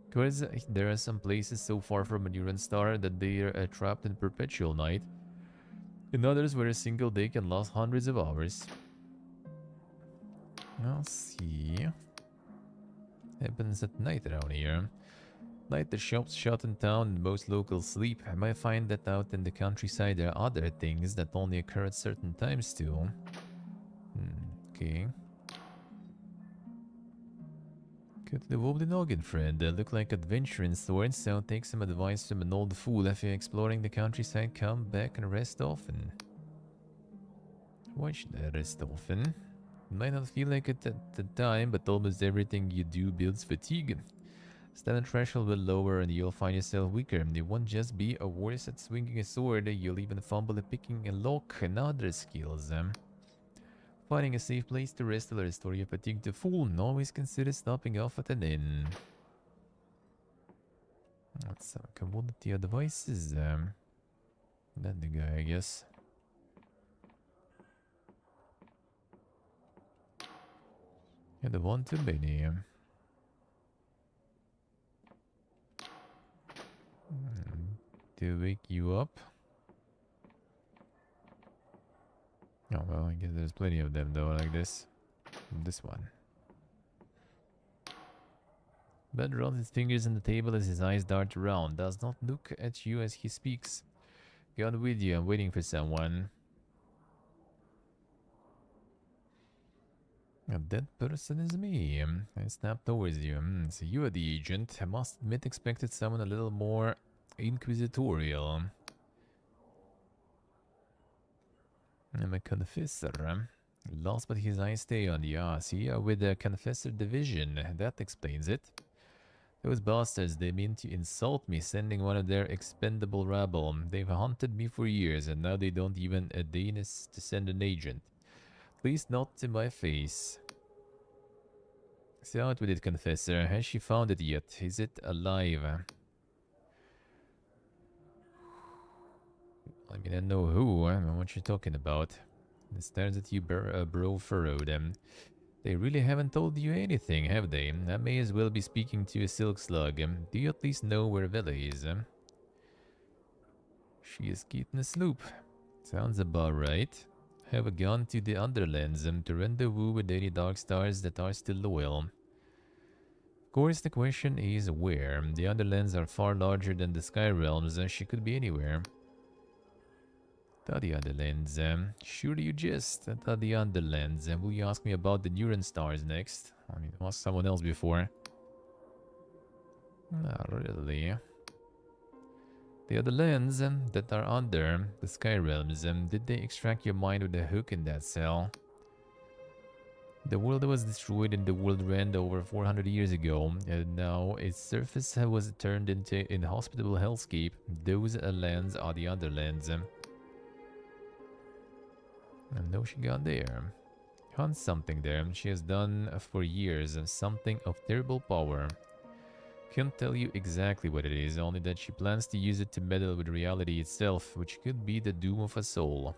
Because there are some places so far from a neuron star that they are trapped in perpetual night. In others where a single day can last hundreds of hours. I'll see. Happens at night around here. Night the shops shut in town and most locals sleep. I might find that out in the countryside there are other things that only occur at certain times too. Okay. Cut the wobbly noggin, friend. Look like adventure in swords, so take some advice from an old fool. If you're exploring the countryside, come back and rest often. Why should I rest often? It might not feel like it at the time, but almost everything you do builds fatigue. Stamina threshold will lower and you'll find yourself weaker. You won't just be a worse at swinging a sword, you'll even fumble at picking a lock and other skills. Finding a safe place to rest will restore your fatigue to full, and always consider stopping off at an inn. That's commodity advices. That the guy, I guess. Yeah, the one too many. To wake you up. Oh well, I guess there's plenty of them though, like this. This one. Ben runs his fingers on the table as his eyes dart around. Does not look at you as he speaks. God with you, I'm waiting for someone. That person is me. I snap towards you. So you are the agent. I must admit, expected someone a little more inquisitorial. I'm a confessor. Lost, but his eyes stay on you. Ah, see, with the confessor division. That explains it. Those bastards, they mean to insult me, sending one of their expendable rabble. They've hunted me for years, and now they don't even deign us to send an agent. Please not to my face. Say out with it, confessor. Has she found it yet? Is it alive? I mean, I know who. I know what you're talking about. It stares at you, bro furrowed. They really haven't told you anything, have they? I may as well be speaking to a silk slug. Do you at least know where Vela is? She is keeping a sloop. Sounds about right. Have gone to the Underlands to rendezvous with any dark stars that are still loyal. Of course, the question is where. The Underlands are far larger than the Sky Realms. She could be anywhere. The Underlands. Surely you jest. The Underlands. Will you ask me about the Neuron stars next? I mean, ask someone else before. Not really. The Underlands that are under the Sky Realms. Did they extract your mind with a hook in that cell? The world was destroyed in the World Rend over 400 years ago, and now its surface was turned into inhospitable hellscape. Those lands are the Underlands. I know she got there. Hunt something there. She has done for years. Something of terrible power. Can't tell you exactly what it is, only that she plans to use it to meddle with reality itself, which could be the doom of a soul.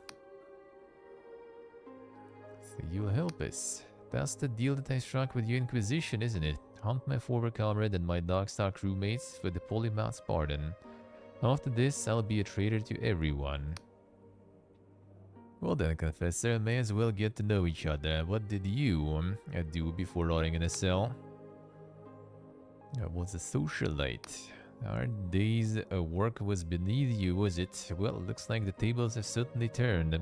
So you'll help us. That's the deal that I struck with your Inquisition, isn't it? Hunt my former comrade and my Darkstar crewmates for the Polymath's pardon. After this, I'll be a traitor to everyone. Well then, Confessor, may as well get to know each other. What did you do before rotting in a cell? I was a socialite. Our day's work was beneath you, was it? Well, looks like the tables have certainly turned.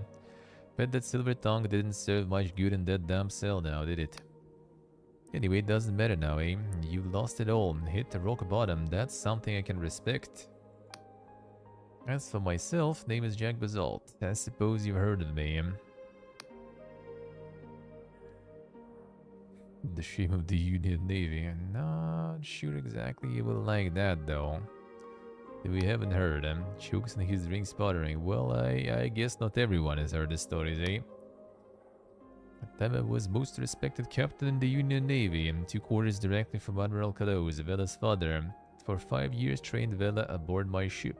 Bet that silver tongue didn't serve much good in that damn cell now, did it? Anyway, it doesn't matter now, eh? You lost it all, hit the rock bottom. That's something I can respect. As for myself, name is Jack Basalt. I suppose you've heard of me. The shame of the Union Navy. Not sure exactly you will like that though. We haven't heard. Chokes in his ring sputtering. Well, I guess not everyone has heard the stories, eh? Tama was most respected captain in the Union Navy, 2 quarters directly from Admiral Kados, Vela's father. For 5 years trained Vela aboard my ship.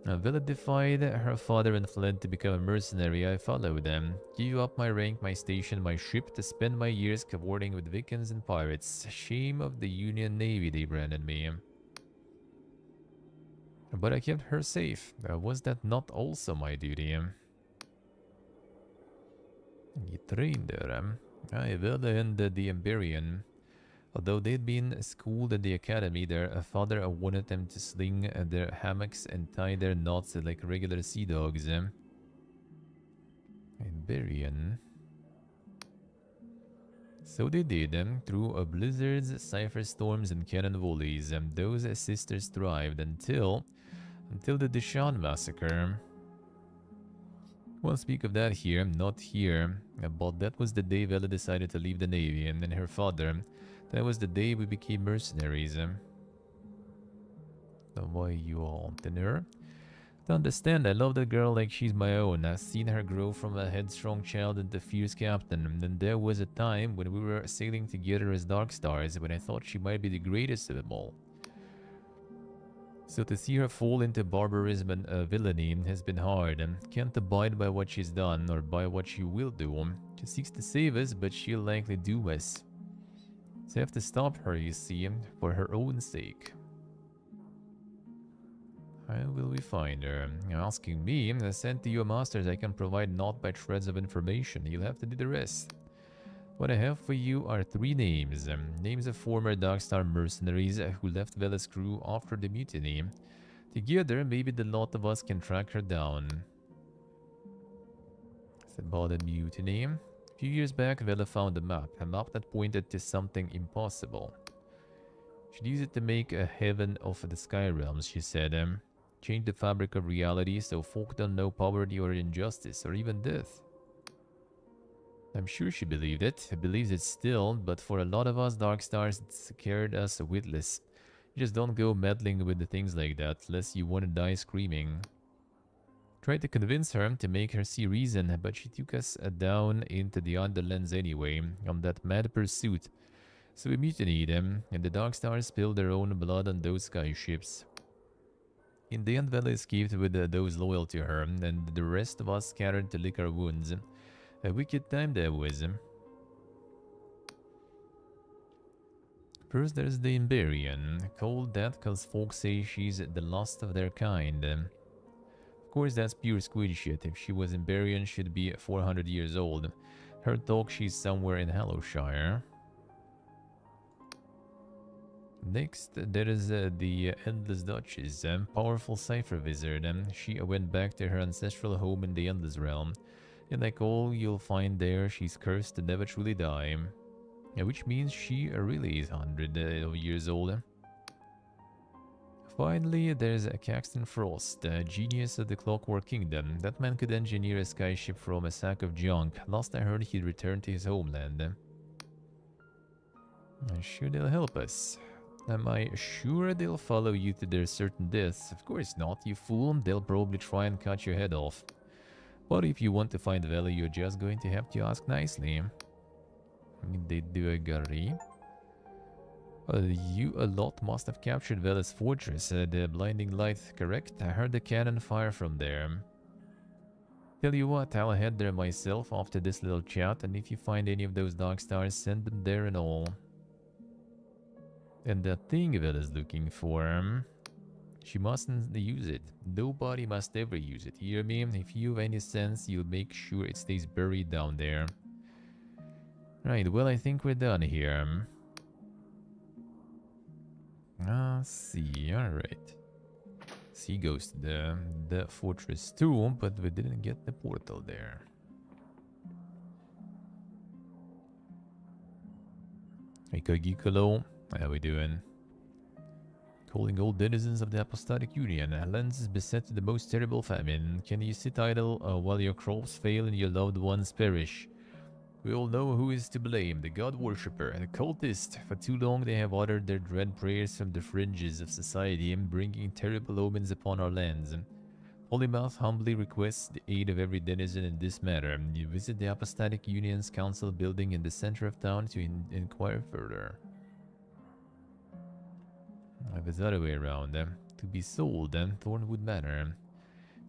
Vela defied her father and fled to become a mercenary. I followed them. Gave up my rank, my station, my ship to spend my years cavorting with Vikings and pirates. Shame of the Union Navy, they branded me. But I kept her safe. Was that not also my duty? You trained her. Vela and the Emberian. Although they'd been schooled at the academy, their father wanted them to sling their hammocks and tie their knots like regular sea dogs. Iberian. So they did, through blizzards, cipher storms, and cannon volleys, and those sisters thrived until the Deshaun massacre. Won't speak of that here, not here, but that was the day Vela decided to leave the Navy, and then her father. That was the day we became mercenaries. Why you all dinner? To understand, I love that girl like she's my own. I've seen her grow from a headstrong child into a fierce captain. And then there was a time when we were sailing together as Dark Stars, when I thought she might be the greatest of them all. So to see her fall into barbarism and villainy has been hard. Can't abide by what she's done or by what she will do. She seeks to save us, but she'll likely do us. So I have to stop her, you see, for her own sake. How will we find her? Asking me, I sent to you a masters I can provide naught by shreds of information. You'll have to do the rest. What I have for you are 3 names. Names of former Darkstar mercenaries who left Vela's crew after the mutiny. Together, maybe the lot of us can track her down. It's about a mutiny. A few years back, Vela found a map that pointed to something impossible. She'd use it to make a heaven of the Sky Realms, she said. Change the fabric of reality so folk don't know poverty or injustice or even death. I'm sure she believed it, believes it still, but for a lot of us Dark Stars it scared us witless. You just don't go meddling with the things like that, unless you want to die screaming. Tried to convince her to make her see reason, but she took us down into the Underlands anyway, on that mad pursuit. So we mutinied them, and the Dark Stars spilled their own blood on those skyships. In the end, Vela escaped with those loyal to her, and the rest of us scattered to lick our wounds. A wicked time that was. First there's the Imberian, called that cause folks say she's the last of their kind. Of course that's pure squid shit. If she was Imberian, she'd be 400 years old. Heard talk she's somewhere in Hallowshire. Next, there is the Endless Duchess, powerful cipher wizard. She went back to her ancestral home in the Endless Realm. And like all you'll find there, she's cursed to never truly die. Which means she really is 100 years old. Finally, there's Caxton Frost, a genius of the Clockwork Kingdom. That man could engineer a skyship from a sack of junk. Last I heard, he'd returned to his homeland. I'm sure they'll help us. Am I sure they'll follow you to their certain deaths? Of course not, you fool. They'll probably try and cut your head off. But if you want to find Vela, you're just going to have to ask nicely. They do agree. You a lot must have captured Vela's fortress, the Blinding Light, correct? I heard the cannon fire from there. Tell you what, I'll head there myself after this little chat, and if you find any of those Dark Stars, send them there and all. And that thing Vela's looking for, she mustn't use it. Nobody must ever use it. Hear me? If you have any sense, you'll make sure it stays buried down there. Right, well, I think we're done here. See, alright. See goes to the fortress too, but we didn't get the portal there. Hey, Kagikolo, how we doing? Calling all denizens of the Apostolic Union. Lens is beset to the most terrible famine. Can you sit idle while your crops fail and your loved ones perish? We all know who is to blame, the god worshipper, the cultist. For too long they have uttered their dread prayers from the fringes of society and bringing terrible omens upon our lands. Polymouth humbly requests the aid of every denizen in this matter. You visit the Apostolic Union's council building in the center of town to inquire further. If it's the other way around, to be sold, Thornwood Manor.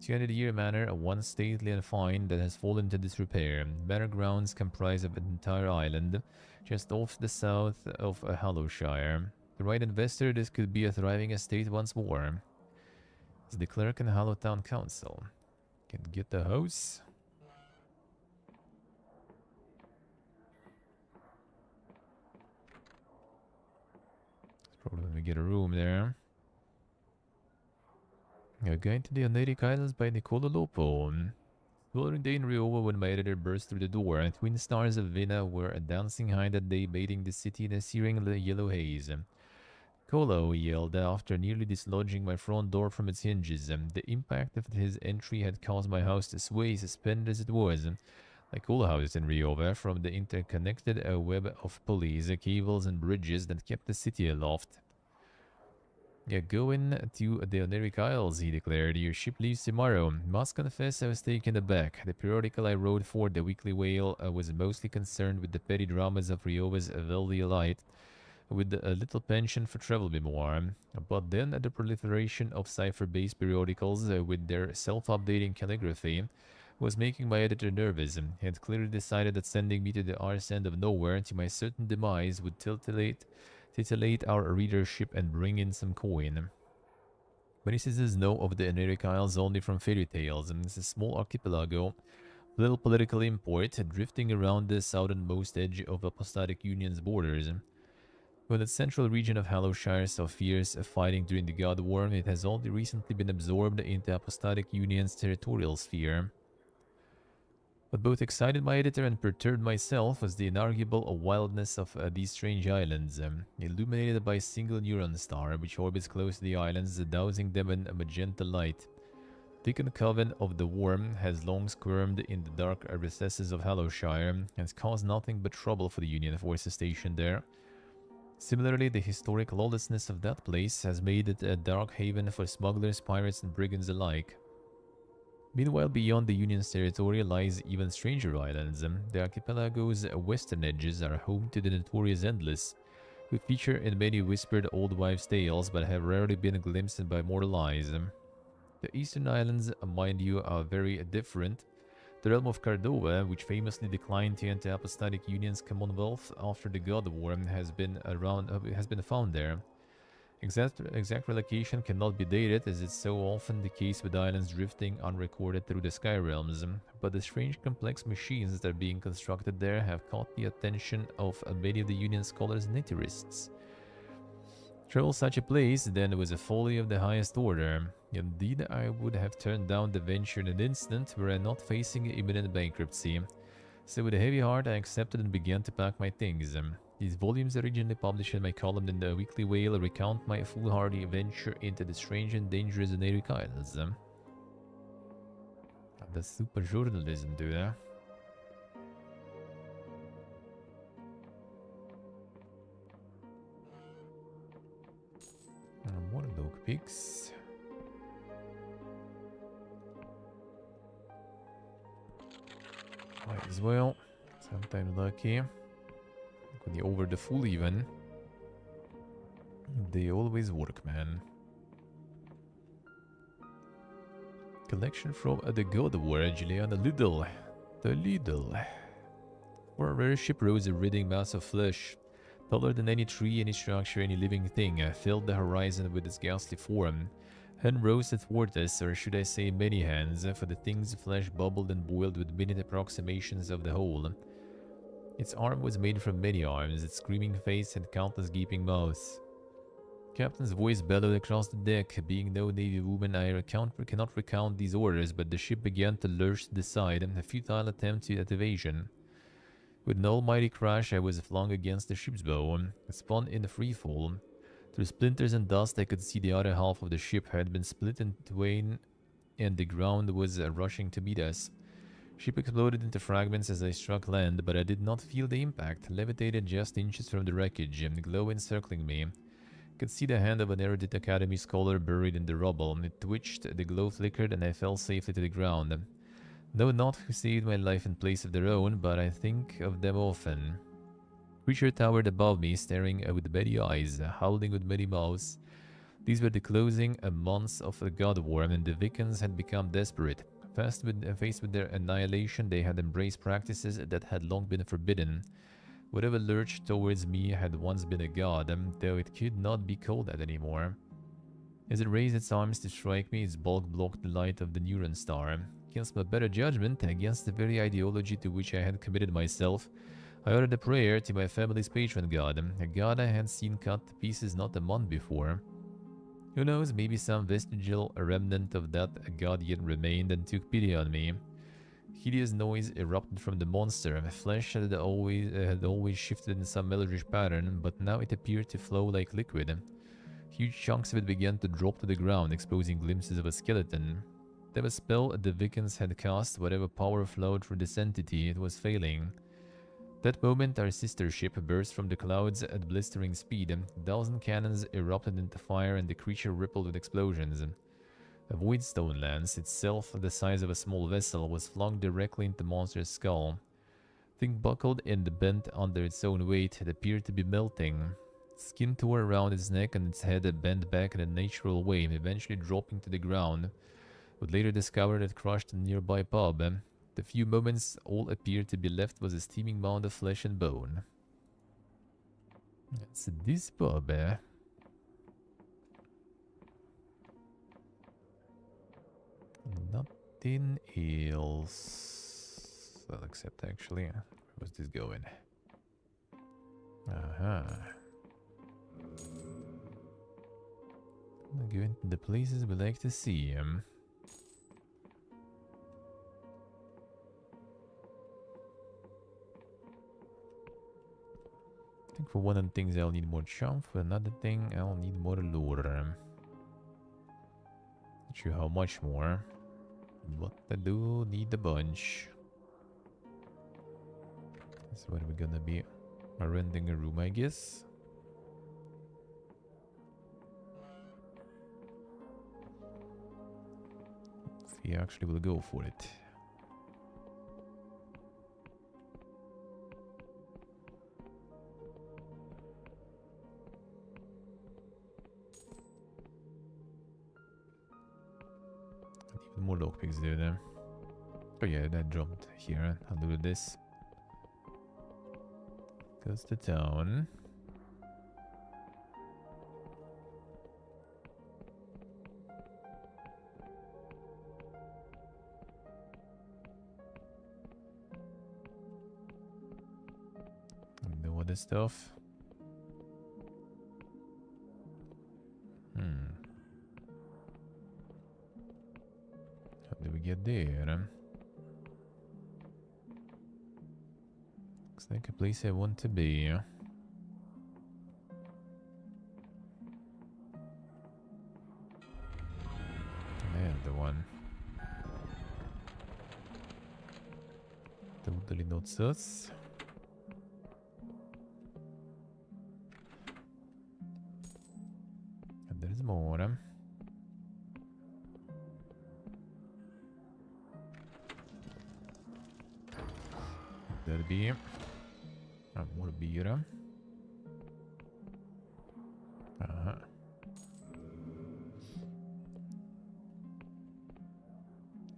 200-year manor, once stately and fine, that has fallen to disrepair. Manor grounds comprise of an entire island, just off the south of Hallowshire. The right investor, this could be a thriving estate once more. It's the clerk and Hallowtown Council. Can get the house. Probably gonna get a room there. You're going to the Oneiric Islands by Nicola Lopo. Following day in Ryova when my editor burst through the door, and twin stars of Vina were dancing high that day, bathing the city in a searing yellow haze. Kolo, he yelled after nearly dislodging my front door from its hinges. The impact of his entry had caused my house to sway, suspended as it was, like all houses in Ryova, from the interconnected web of pulleys, cables, and bridges that kept the city aloft. Yeah, going to the Oneric Isles, he declared. Your ship leaves tomorrow. Must confess I was taken aback. The periodical I wrote for the Weekly Whale was mostly concerned with the petty dramas of Ryova's Veldialite, with a little penchant for travel memoir. But then the proliferation of cipher-based periodicals with their self-updating calligraphy was making my editor nervous. He had clearly decided that sending me to the arse end of nowhere to my certain demise would titillate our readership and bring in some coin. Many citizens know of the Oneric Isles only from fairy tales, and it's a small archipelago, little political import, drifting around the southernmost edge of Apostatic Union's borders. When the central region of Hallowshire saw fierce fighting during the God War, it has only recently been absorbed into Apostatic Union's territorial sphere. What both excited my editor and perturbed myself was the inarguable wildness of these strange islands, illuminated by a single neuron star which orbits close to the islands, dousing them in a magenta light. Deacon Coven of the Worm has long squirmed in the dark recesses of Hallowshire and has caused nothing but trouble for the Union forces stationed there. Similarly, the historic lawlessness of that place has made it a dark haven for smugglers, pirates, and brigands alike. Meanwhile, beyond the Union's territory lies even stranger islands. The archipelago's western edges are home to the notorious Endless, who feature in many whispered old wives' tales but have rarely been glimpsed by mortal eyes. The eastern islands, mind you, are very different. The realm of Cardova, which famously declined to enter Apostatic Union's Commonwealth after the God War, has been found there. Exact relocation cannot be dated, as is so often the case with islands drifting unrecorded through the sky realms, but the strange complex machines that are being constructed there have caught the attention of many of the Union scholars and naturists. Travel such a place, then, was a folly of the highest order. Indeed, I would have turned down the venture in an instant were I not facing imminent bankruptcy. So with a heavy heart, I accepted and began to pack my things. These volumes, originally published in my column in the Weekly Whale, recount my foolhardy venture into the strange and dangerous Oneric Isles. That's super journalism, dude. More dog pigs. Might as well. Sometimes lucky. When you're over the full even, they always work, man. Collection from the God War, Juliana Lidl. The Lidl. For a rare ship rose a writhing mass of flesh. Taller than any tree, any structure, any living thing, filled the horizon with its ghastly form. Hand rose athwart us, or should I say many hands, for the thing's flesh bubbled and boiled with minute approximations of the whole. Its arm was made from many arms, its screaming face had countless gaping mouths. Captain's voice bellowed across the deck. Being no Navy woman, I cannot recount these orders, but the ship began to lurch to the side, a futile attempt at evasion. With an almighty crash, I was flung against the ship's bow, spun in free fall. Through splinters and dust, I could see the other half of the ship had been split in twain, and the ground was rushing to meet us. Ship exploded into fragments as I struck land, but I did not feel the impact, levitated just inches from the wreckage, the glow encircling me. I could see the hand of an erudite academy scholar buried in the rubble. It twitched, the glow flickered, and I fell safely to the ground. Know not who saved my life in place of their own, but I think of them often. Creature towered above me, staring with many eyes, howling with many mouths. These were the closing months of the God War, and the Vicans had become desperate. Faced with their annihilation, they had embraced practices that had long been forbidden. Whatever lurched towards me had once been a god, though it could not be called that anymore. As it raised its arms to strike me, its bulk blocked the light of the neuron star. Against my better judgment, against the very ideology to which I had committed myself, I uttered a prayer to my family's patron god, a god I had seen cut to pieces not a month before. Who knows, maybe some vestigial remnant of that god yet remained and took pity on me. Hideous noise erupted from the monster. Flesh had always shifted in some melodic pattern, but now it appeared to flow like liquid. Huge chunks of it began to drop to the ground, exposing glimpses of a skeleton. Whatever spell the Vikings had cast, whatever power flowed through this entity, it was failing. That moment, our sister ship burst from the clouds at blistering speed. A dozen cannons erupted into fire and the creature rippled with explosions. A void stone lance, itself the size of a small vessel, was flung directly into the monster's skull. The thing buckled and bent under its own weight. It appeared to be melting. Skin tore around its neck and its head bent back in a natural way, eventually dropping to the ground. Would later discover it crushed a nearby pub. The few moments all appeared to be left was a steaming mound of flesh and bone. That's this pub, Nothing else. Well, except actually, where's this going? Going to the places we like to see. I think for one of the things I'll need more charm, for another thing I'll need more lore. Not sure how much more, but I do need a bunch. That's what we're gonna be renting a room, I guess. If we actually will go for it. Even more lockpicks there. Oh yeah, that jumped here. I'll do this. Goes to town. And the other stuff. How do we get there? Looks like a place I want to be. There's the one. Totally not sus. And there's more. That'll be more beer.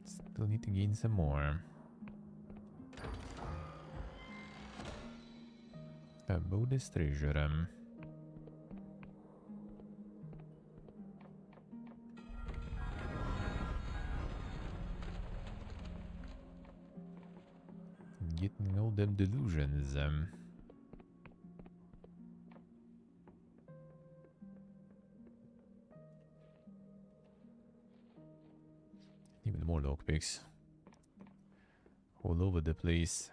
Still need to gain some more. About this treasure. Getting all them delusions. Even more lockpicks. All over the place.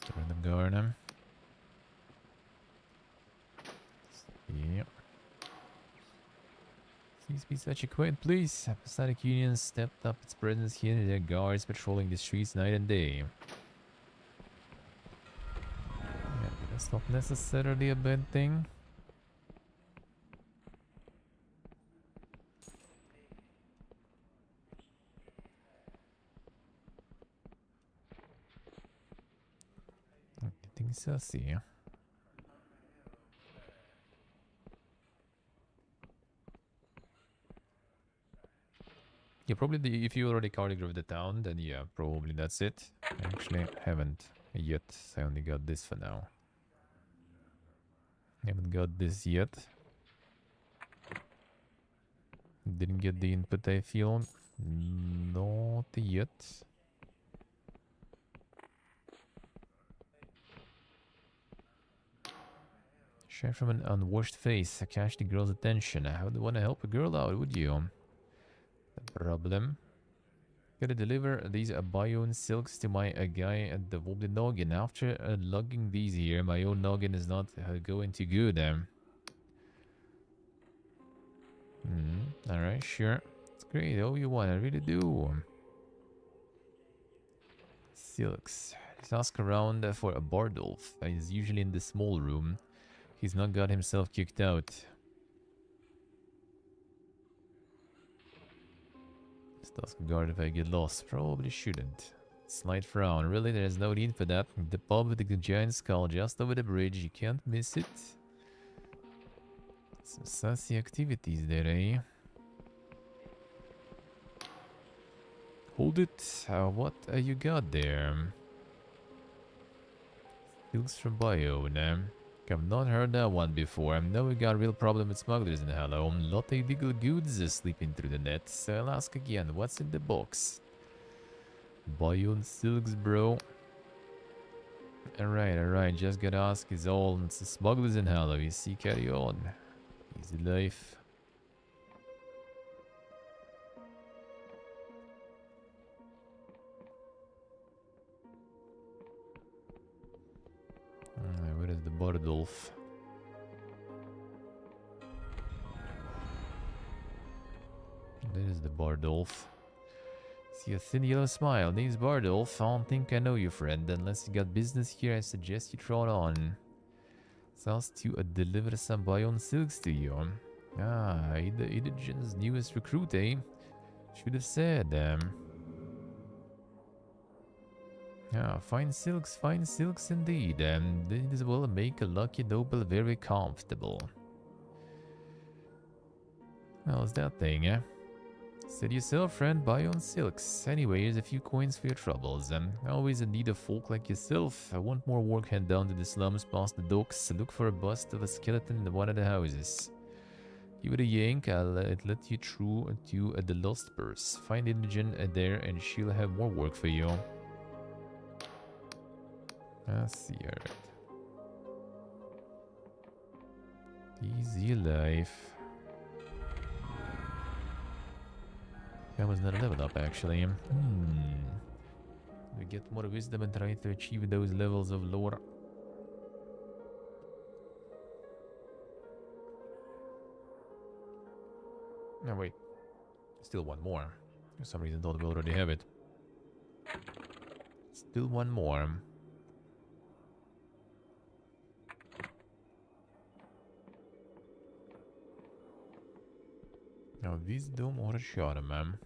Just a random garden. Yep. Seems to be such a quiet place. Apostolic Union stepped up its presence here. Their guards patrolling the streets night and day. Yeah, that's not necessarily a bad thing. Anything sassy? Yeah, probably if you already cartographed the town, then yeah, probably that's it. I actually haven't yet. I only got this for now. Haven't got this yet. Didn't get the input, I feel. Not yet. Shy from an unwashed face, catch the girl's attention. I would want to help a girl out, would you? The problem. Gotta deliver these bione silks to my guy at the Wobbly Noggin. After lugging these here, my own noggin is not going too good. Alright, sure. It's great. All you want, I really do. Silks. Just ask around for a Bardolph. He's usually in the small room. He's not got himself kicked out. Just ask a guard if I get lost. Probably shouldn't. Slight frown. Really, there's no need for that. The pub with the giant skull just over the bridge. You can't miss it. Some sassy activities there, eh? Hold it. What you got there? Silks from Bione. I've not heard that one before. I know we got a real problem with smugglers in Hello. Lot of illegal goods slipping through the net. So I'll ask again, what's in the box? Bione silks, bro. Alright. Just gotta ask is all. It's the smugglers in Hello. You see, carry on. Easy life. Where is the Bardolph? There is the Bardolph. See a thin yellow smile. Name's Bardolph. I don't think I know you, friend. Unless you got business here, I suggest you trot on. Sounds to deliver some Bione silks to you. Ah, Idagen's newest recruit, eh? Should have said. Yeah, fine silks indeed. This will make a lucky noble very comfortable. How's that thing, eh? Said yourself, friend, Bione silks. Anyway, here's a few coins for your troubles. Always in need of folk like yourself. I want more work hand down to the slums past the docks. Look for a bust of a skeleton in one of the houses. Give it a yank, I'll let you through to the lost purse. Find Imogen there and she'll have more work for you. I see, alright. Easy life. That was not a level up, actually. We get more wisdom and try to achieve those levels of lore. No, wait. Still one more. For some reason, I thought we already have it. Still one more. Now, wisdom or charm?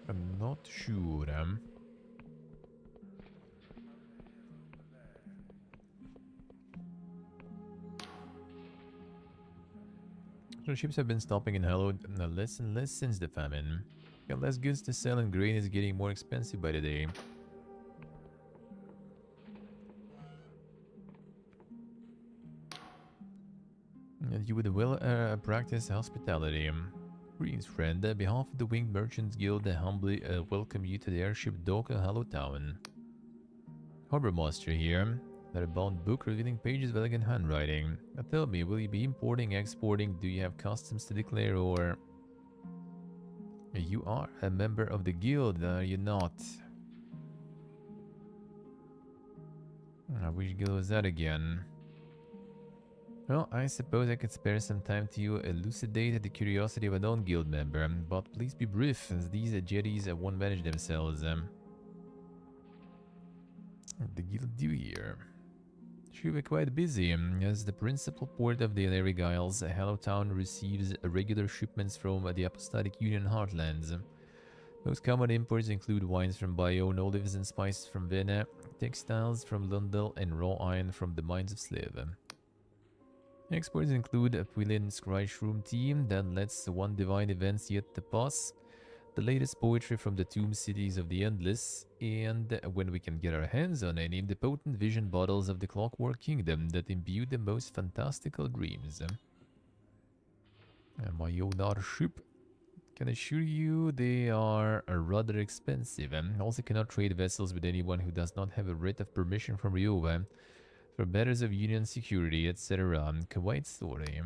I'm not sure. So ships have been stopping in Hello less and less since the famine. Got less goods to sell and grain is getting more expensive by the day. And you would well practice hospitality. Greetings, friend. On behalf of the Winged Merchants Guild, I humbly welcome you to the airship dock of Hello Town. Harbor Master here. That a bound book revealing pages of elegant handwriting. Now tell me, will you be importing, exporting? Do you have customs to declare, or... You are a member of the guild, are you not? Which guild was that again? Well, I suppose I could spare some time to you elucidate the curiosity of a non-guild member, but please be brief, as these jetties won't manage themselves. The guild do here. Should be quite busy, as the principal port of the Alaric Isles, Hello Town receives regular shipments from the Apostolic Union Heartlands. Most common imports include wines from Bione, olives and spices from Vienna, textiles from Lundell, and raw iron from the mines of Sliv. Exports include a Quillen Scrysh Room team that lets one divine events yet to pass, the latest poetry from the tomb cities of the Endless, and when we can get our hands on any, the potent vision bottles of the Clockwork Kingdom that imbue the most fantastical dreams. And my Yodar ship. Can assure you they are rather expensive. Also cannot trade vessels with anyone who does not have a writ of permission from Ryova for matters of union security, etc. Quite story.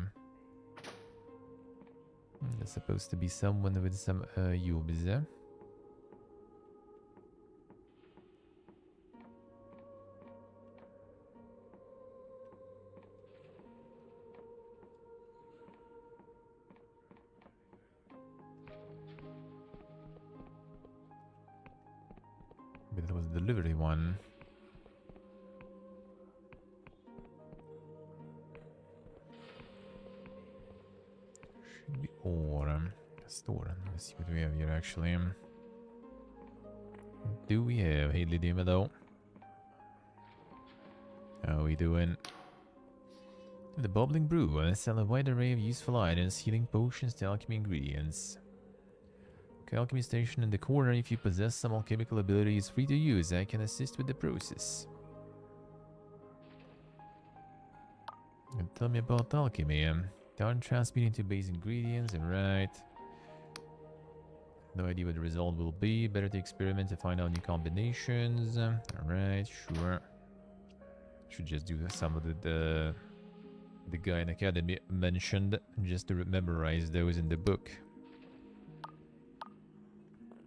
There's supposed to be someone with some Yobs. But it was the delivery one. Should be or store. Let's see what we have here actually. Do we have Hadley Dima though? How are we doing? The Bubbling Brew sell a wide array of useful items, healing potions to alchemy ingredients. Okay, alchemy station in the corner. If you possess some alchemical abilities free to use, I can assist with the process. And tell me about alchemy. Turn transmuting to base ingredients, right. No idea what the result will be. Better to experiment to find out new combinations. Alright, sure. Should just do some of the guy in Academy mentioned, just to memorize those in the book.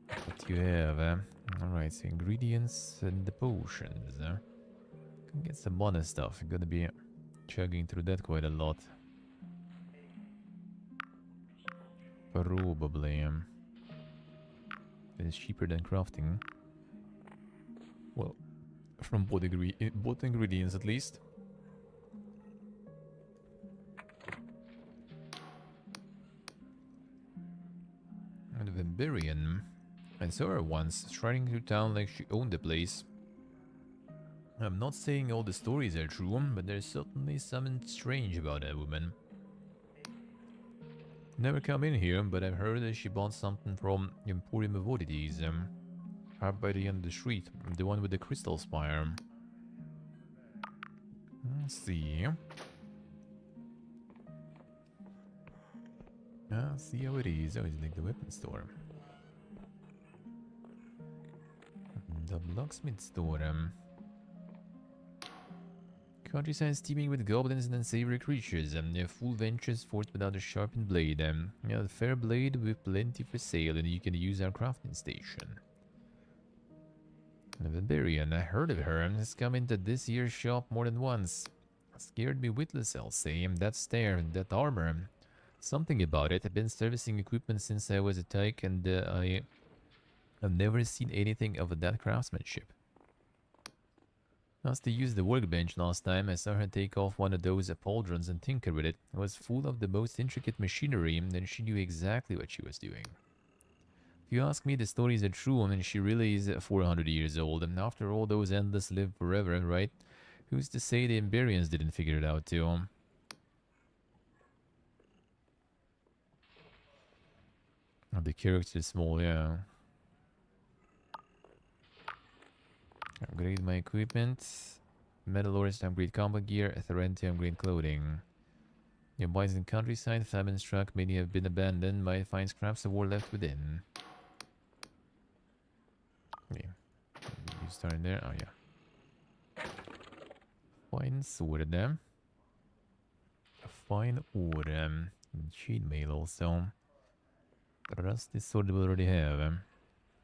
What you have? Alright, so ingredients and the potions. Can get some bonus stuff. I'm gonna be chugging through that quite a lot. Probably. It's cheaper than crafting. Well, from both ingredients at least. And the Vemberian. I saw her once, striding through town like she owned the place. I'm not saying all the stories are true, but there's certainly something strange about that woman. Never come in here, but I've heard that she bought something from Emporium of Oddities, up by the end of the street, the one with the crystal spire. Let's see. See how it is. Oh, it's like the weapon store. The locksmith store. Countryside teeming with goblins and unsavory creatures. Their full ventures forth without a sharpened blade. A fair blade with plenty for sale, and you can use our crafting station. The Barbarian, I heard of her, has come into this year's shop more than once. Scared me witless, I'll say. That stare, that armor. Something about it. I've been servicing equipment since I was a tyke, and I have never seen anything of that craftsmanship. As to use the workbench last time, I saw her take off one of those pauldrons and tinker with it. It was full of the most intricate machinery, and she knew exactly what she was doing. If you ask me, the stories are true, and she really is 400 years old, and after all, those endless live forever, right? Who's to say the Emberians didn't figure it out too? Oh, the character is small, yeah. Upgrade my equipment. Metal ores to upgrade combat gear. Theren to upgrade clothing. Your boys in countryside, famine struck, many have been abandoned. Might find scraps of war left within. Okay. You start there. Oh, yeah. Fine sword there. A fine ore. Chainmail also. The rusty sword we already have.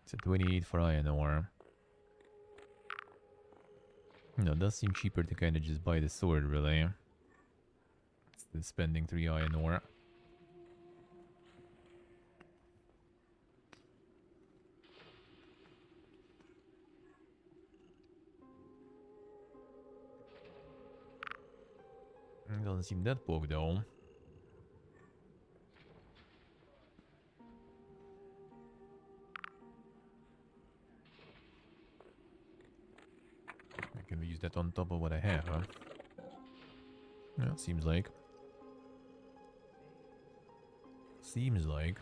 It's a 28 for iron ore. No, it does seem cheaper to kind of just buy the sword, really. Instead of spending 3 iron ore. It doesn't seem that broke, though. I can use that on top of what I have, huh? Yeah, seems like. Seems like.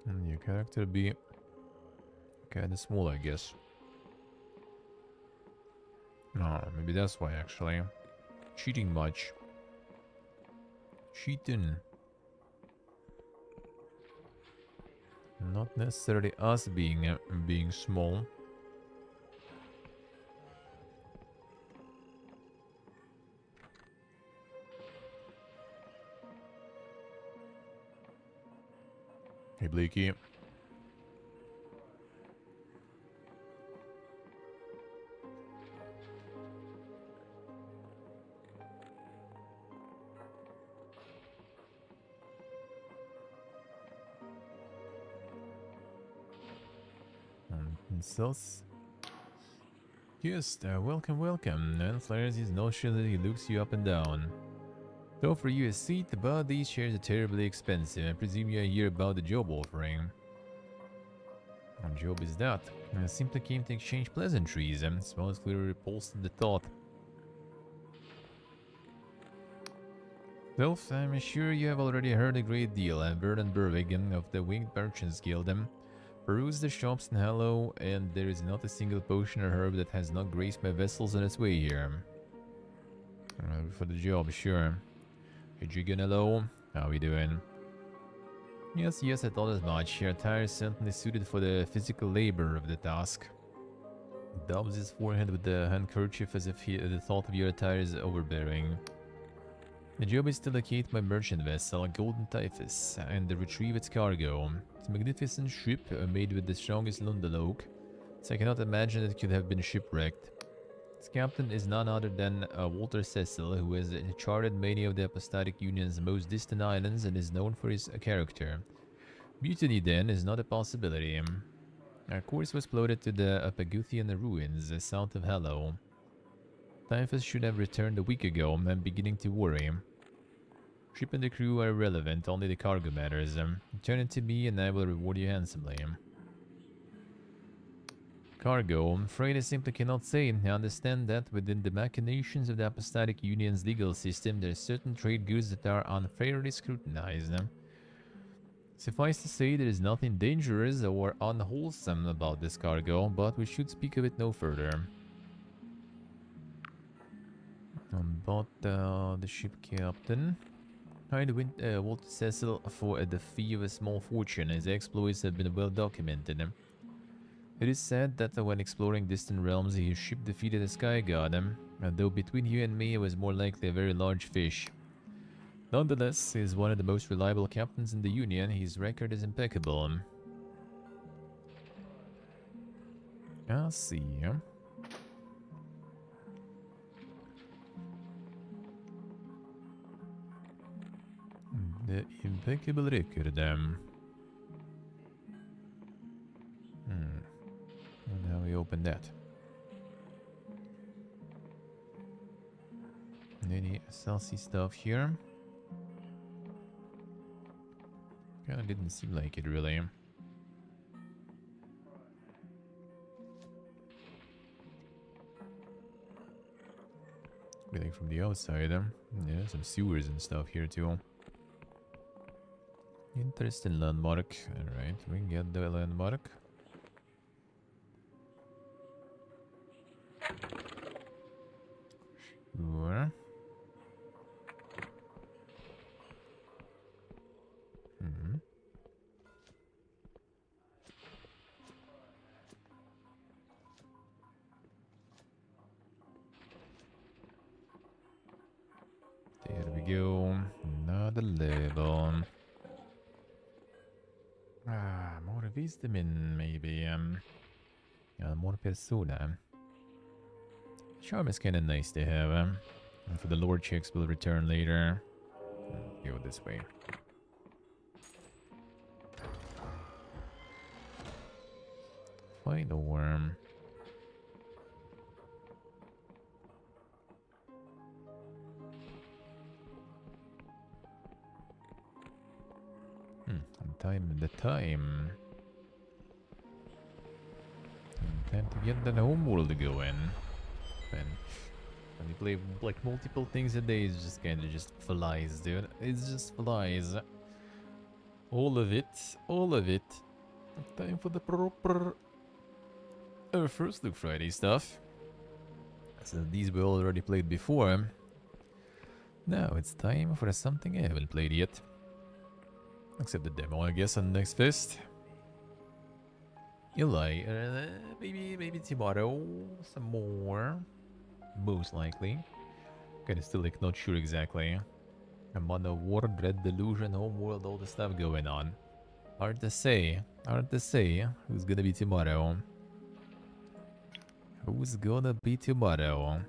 And you Character be kinda small, I guess. No, maybe that's why actually. Cheating much. Cheating. Not necessarily us being small. Hey, Blakey. Sus. Yes, welcome, welcome. And flares his nostrils as he looks you up and down. To offer you a seat, but these chairs are terribly expensive. I presume you hear about the job offering. What job is that? I simply came to exchange pleasantries. Smells clearly repulsed at the thought. Self, I'm sure you have already heard a great deal. I'm Vernon Berwick of the Winged Merchants Guild. Peruse the shops in Hello, and there is not a single potion or herb that has not graced my vessels on its way here. For the job, sure. Hey Jigan, hello. How we doing? Yes, I thought as much. Your attire is certainly suited for the physical labor of the task. Dabs his forehead with the handkerchief as if the thought of your attire is overbearing. The job is to locate my merchant vessel, Golden Typhus, and retrieve its cargo. It's a magnificent ship made with the strongest Lundal oak, so I cannot imagine it could have been shipwrecked. Its captain is none other than Walter Cecil, who has charted many of the Apostatic Union's most distant islands and is known for his character. Mutiny, then, is not a possibility. Our course was plotted to the Paguthian ruins south of Hello. Typhus should have returned a week ago. I'm beginning to worry. Ship and the crew are irrelevant, only the cargo matters. Return it to me and I will reward you handsomely. Cargo, I'm afraid I simply cannot say. I understand that within the machinations of the Apostatic Union's legal system, there are certain trade goods that are unfairly scrutinized. Suffice to say, there is nothing dangerous or unwholesome about this cargo, but we should speak of it no further. Bought the ship captain. Hired Walter Cecil for the fee of a small fortune. His exploits have been well documented. It is said that when exploring distant realms, his ship defeated a sky god, though between you and me it was more likely a very large fish. Nonetheless, he is one of the most reliable captains in the Union. His record is impeccable. I see. The impeccable record. And how we open that? Any saucy stuff here? Kinda didn't seem like it, really. Everything from the outside. Yeah, some sewers and stuff here, too. Interesting landmark. Alright, we can get the landmark. Sure. There we go. Another level. More wisdom maybe. More persona. Charm is kinda nice to have. And for the lore checks will return later. Go this way. Find a worm. The time. Time to get that homeworld going. When you play like multiple things a day, it's just kinda just flies, dude. It's just flies. All of it. All of it. Time for the proper first Look Friday stuff. So these we already played before. Now it's time for something I haven't played yet. Except the demo, I guess, on next fest. Eli, maybe tomorrow, some more. Most likely. Kinda still like not sure exactly. I'm on a War, Dread, Delusion, Homeworld, all the stuff going on. Hard to say. Hard to say who's gonna be tomorrow. Who's gonna be tomorrow?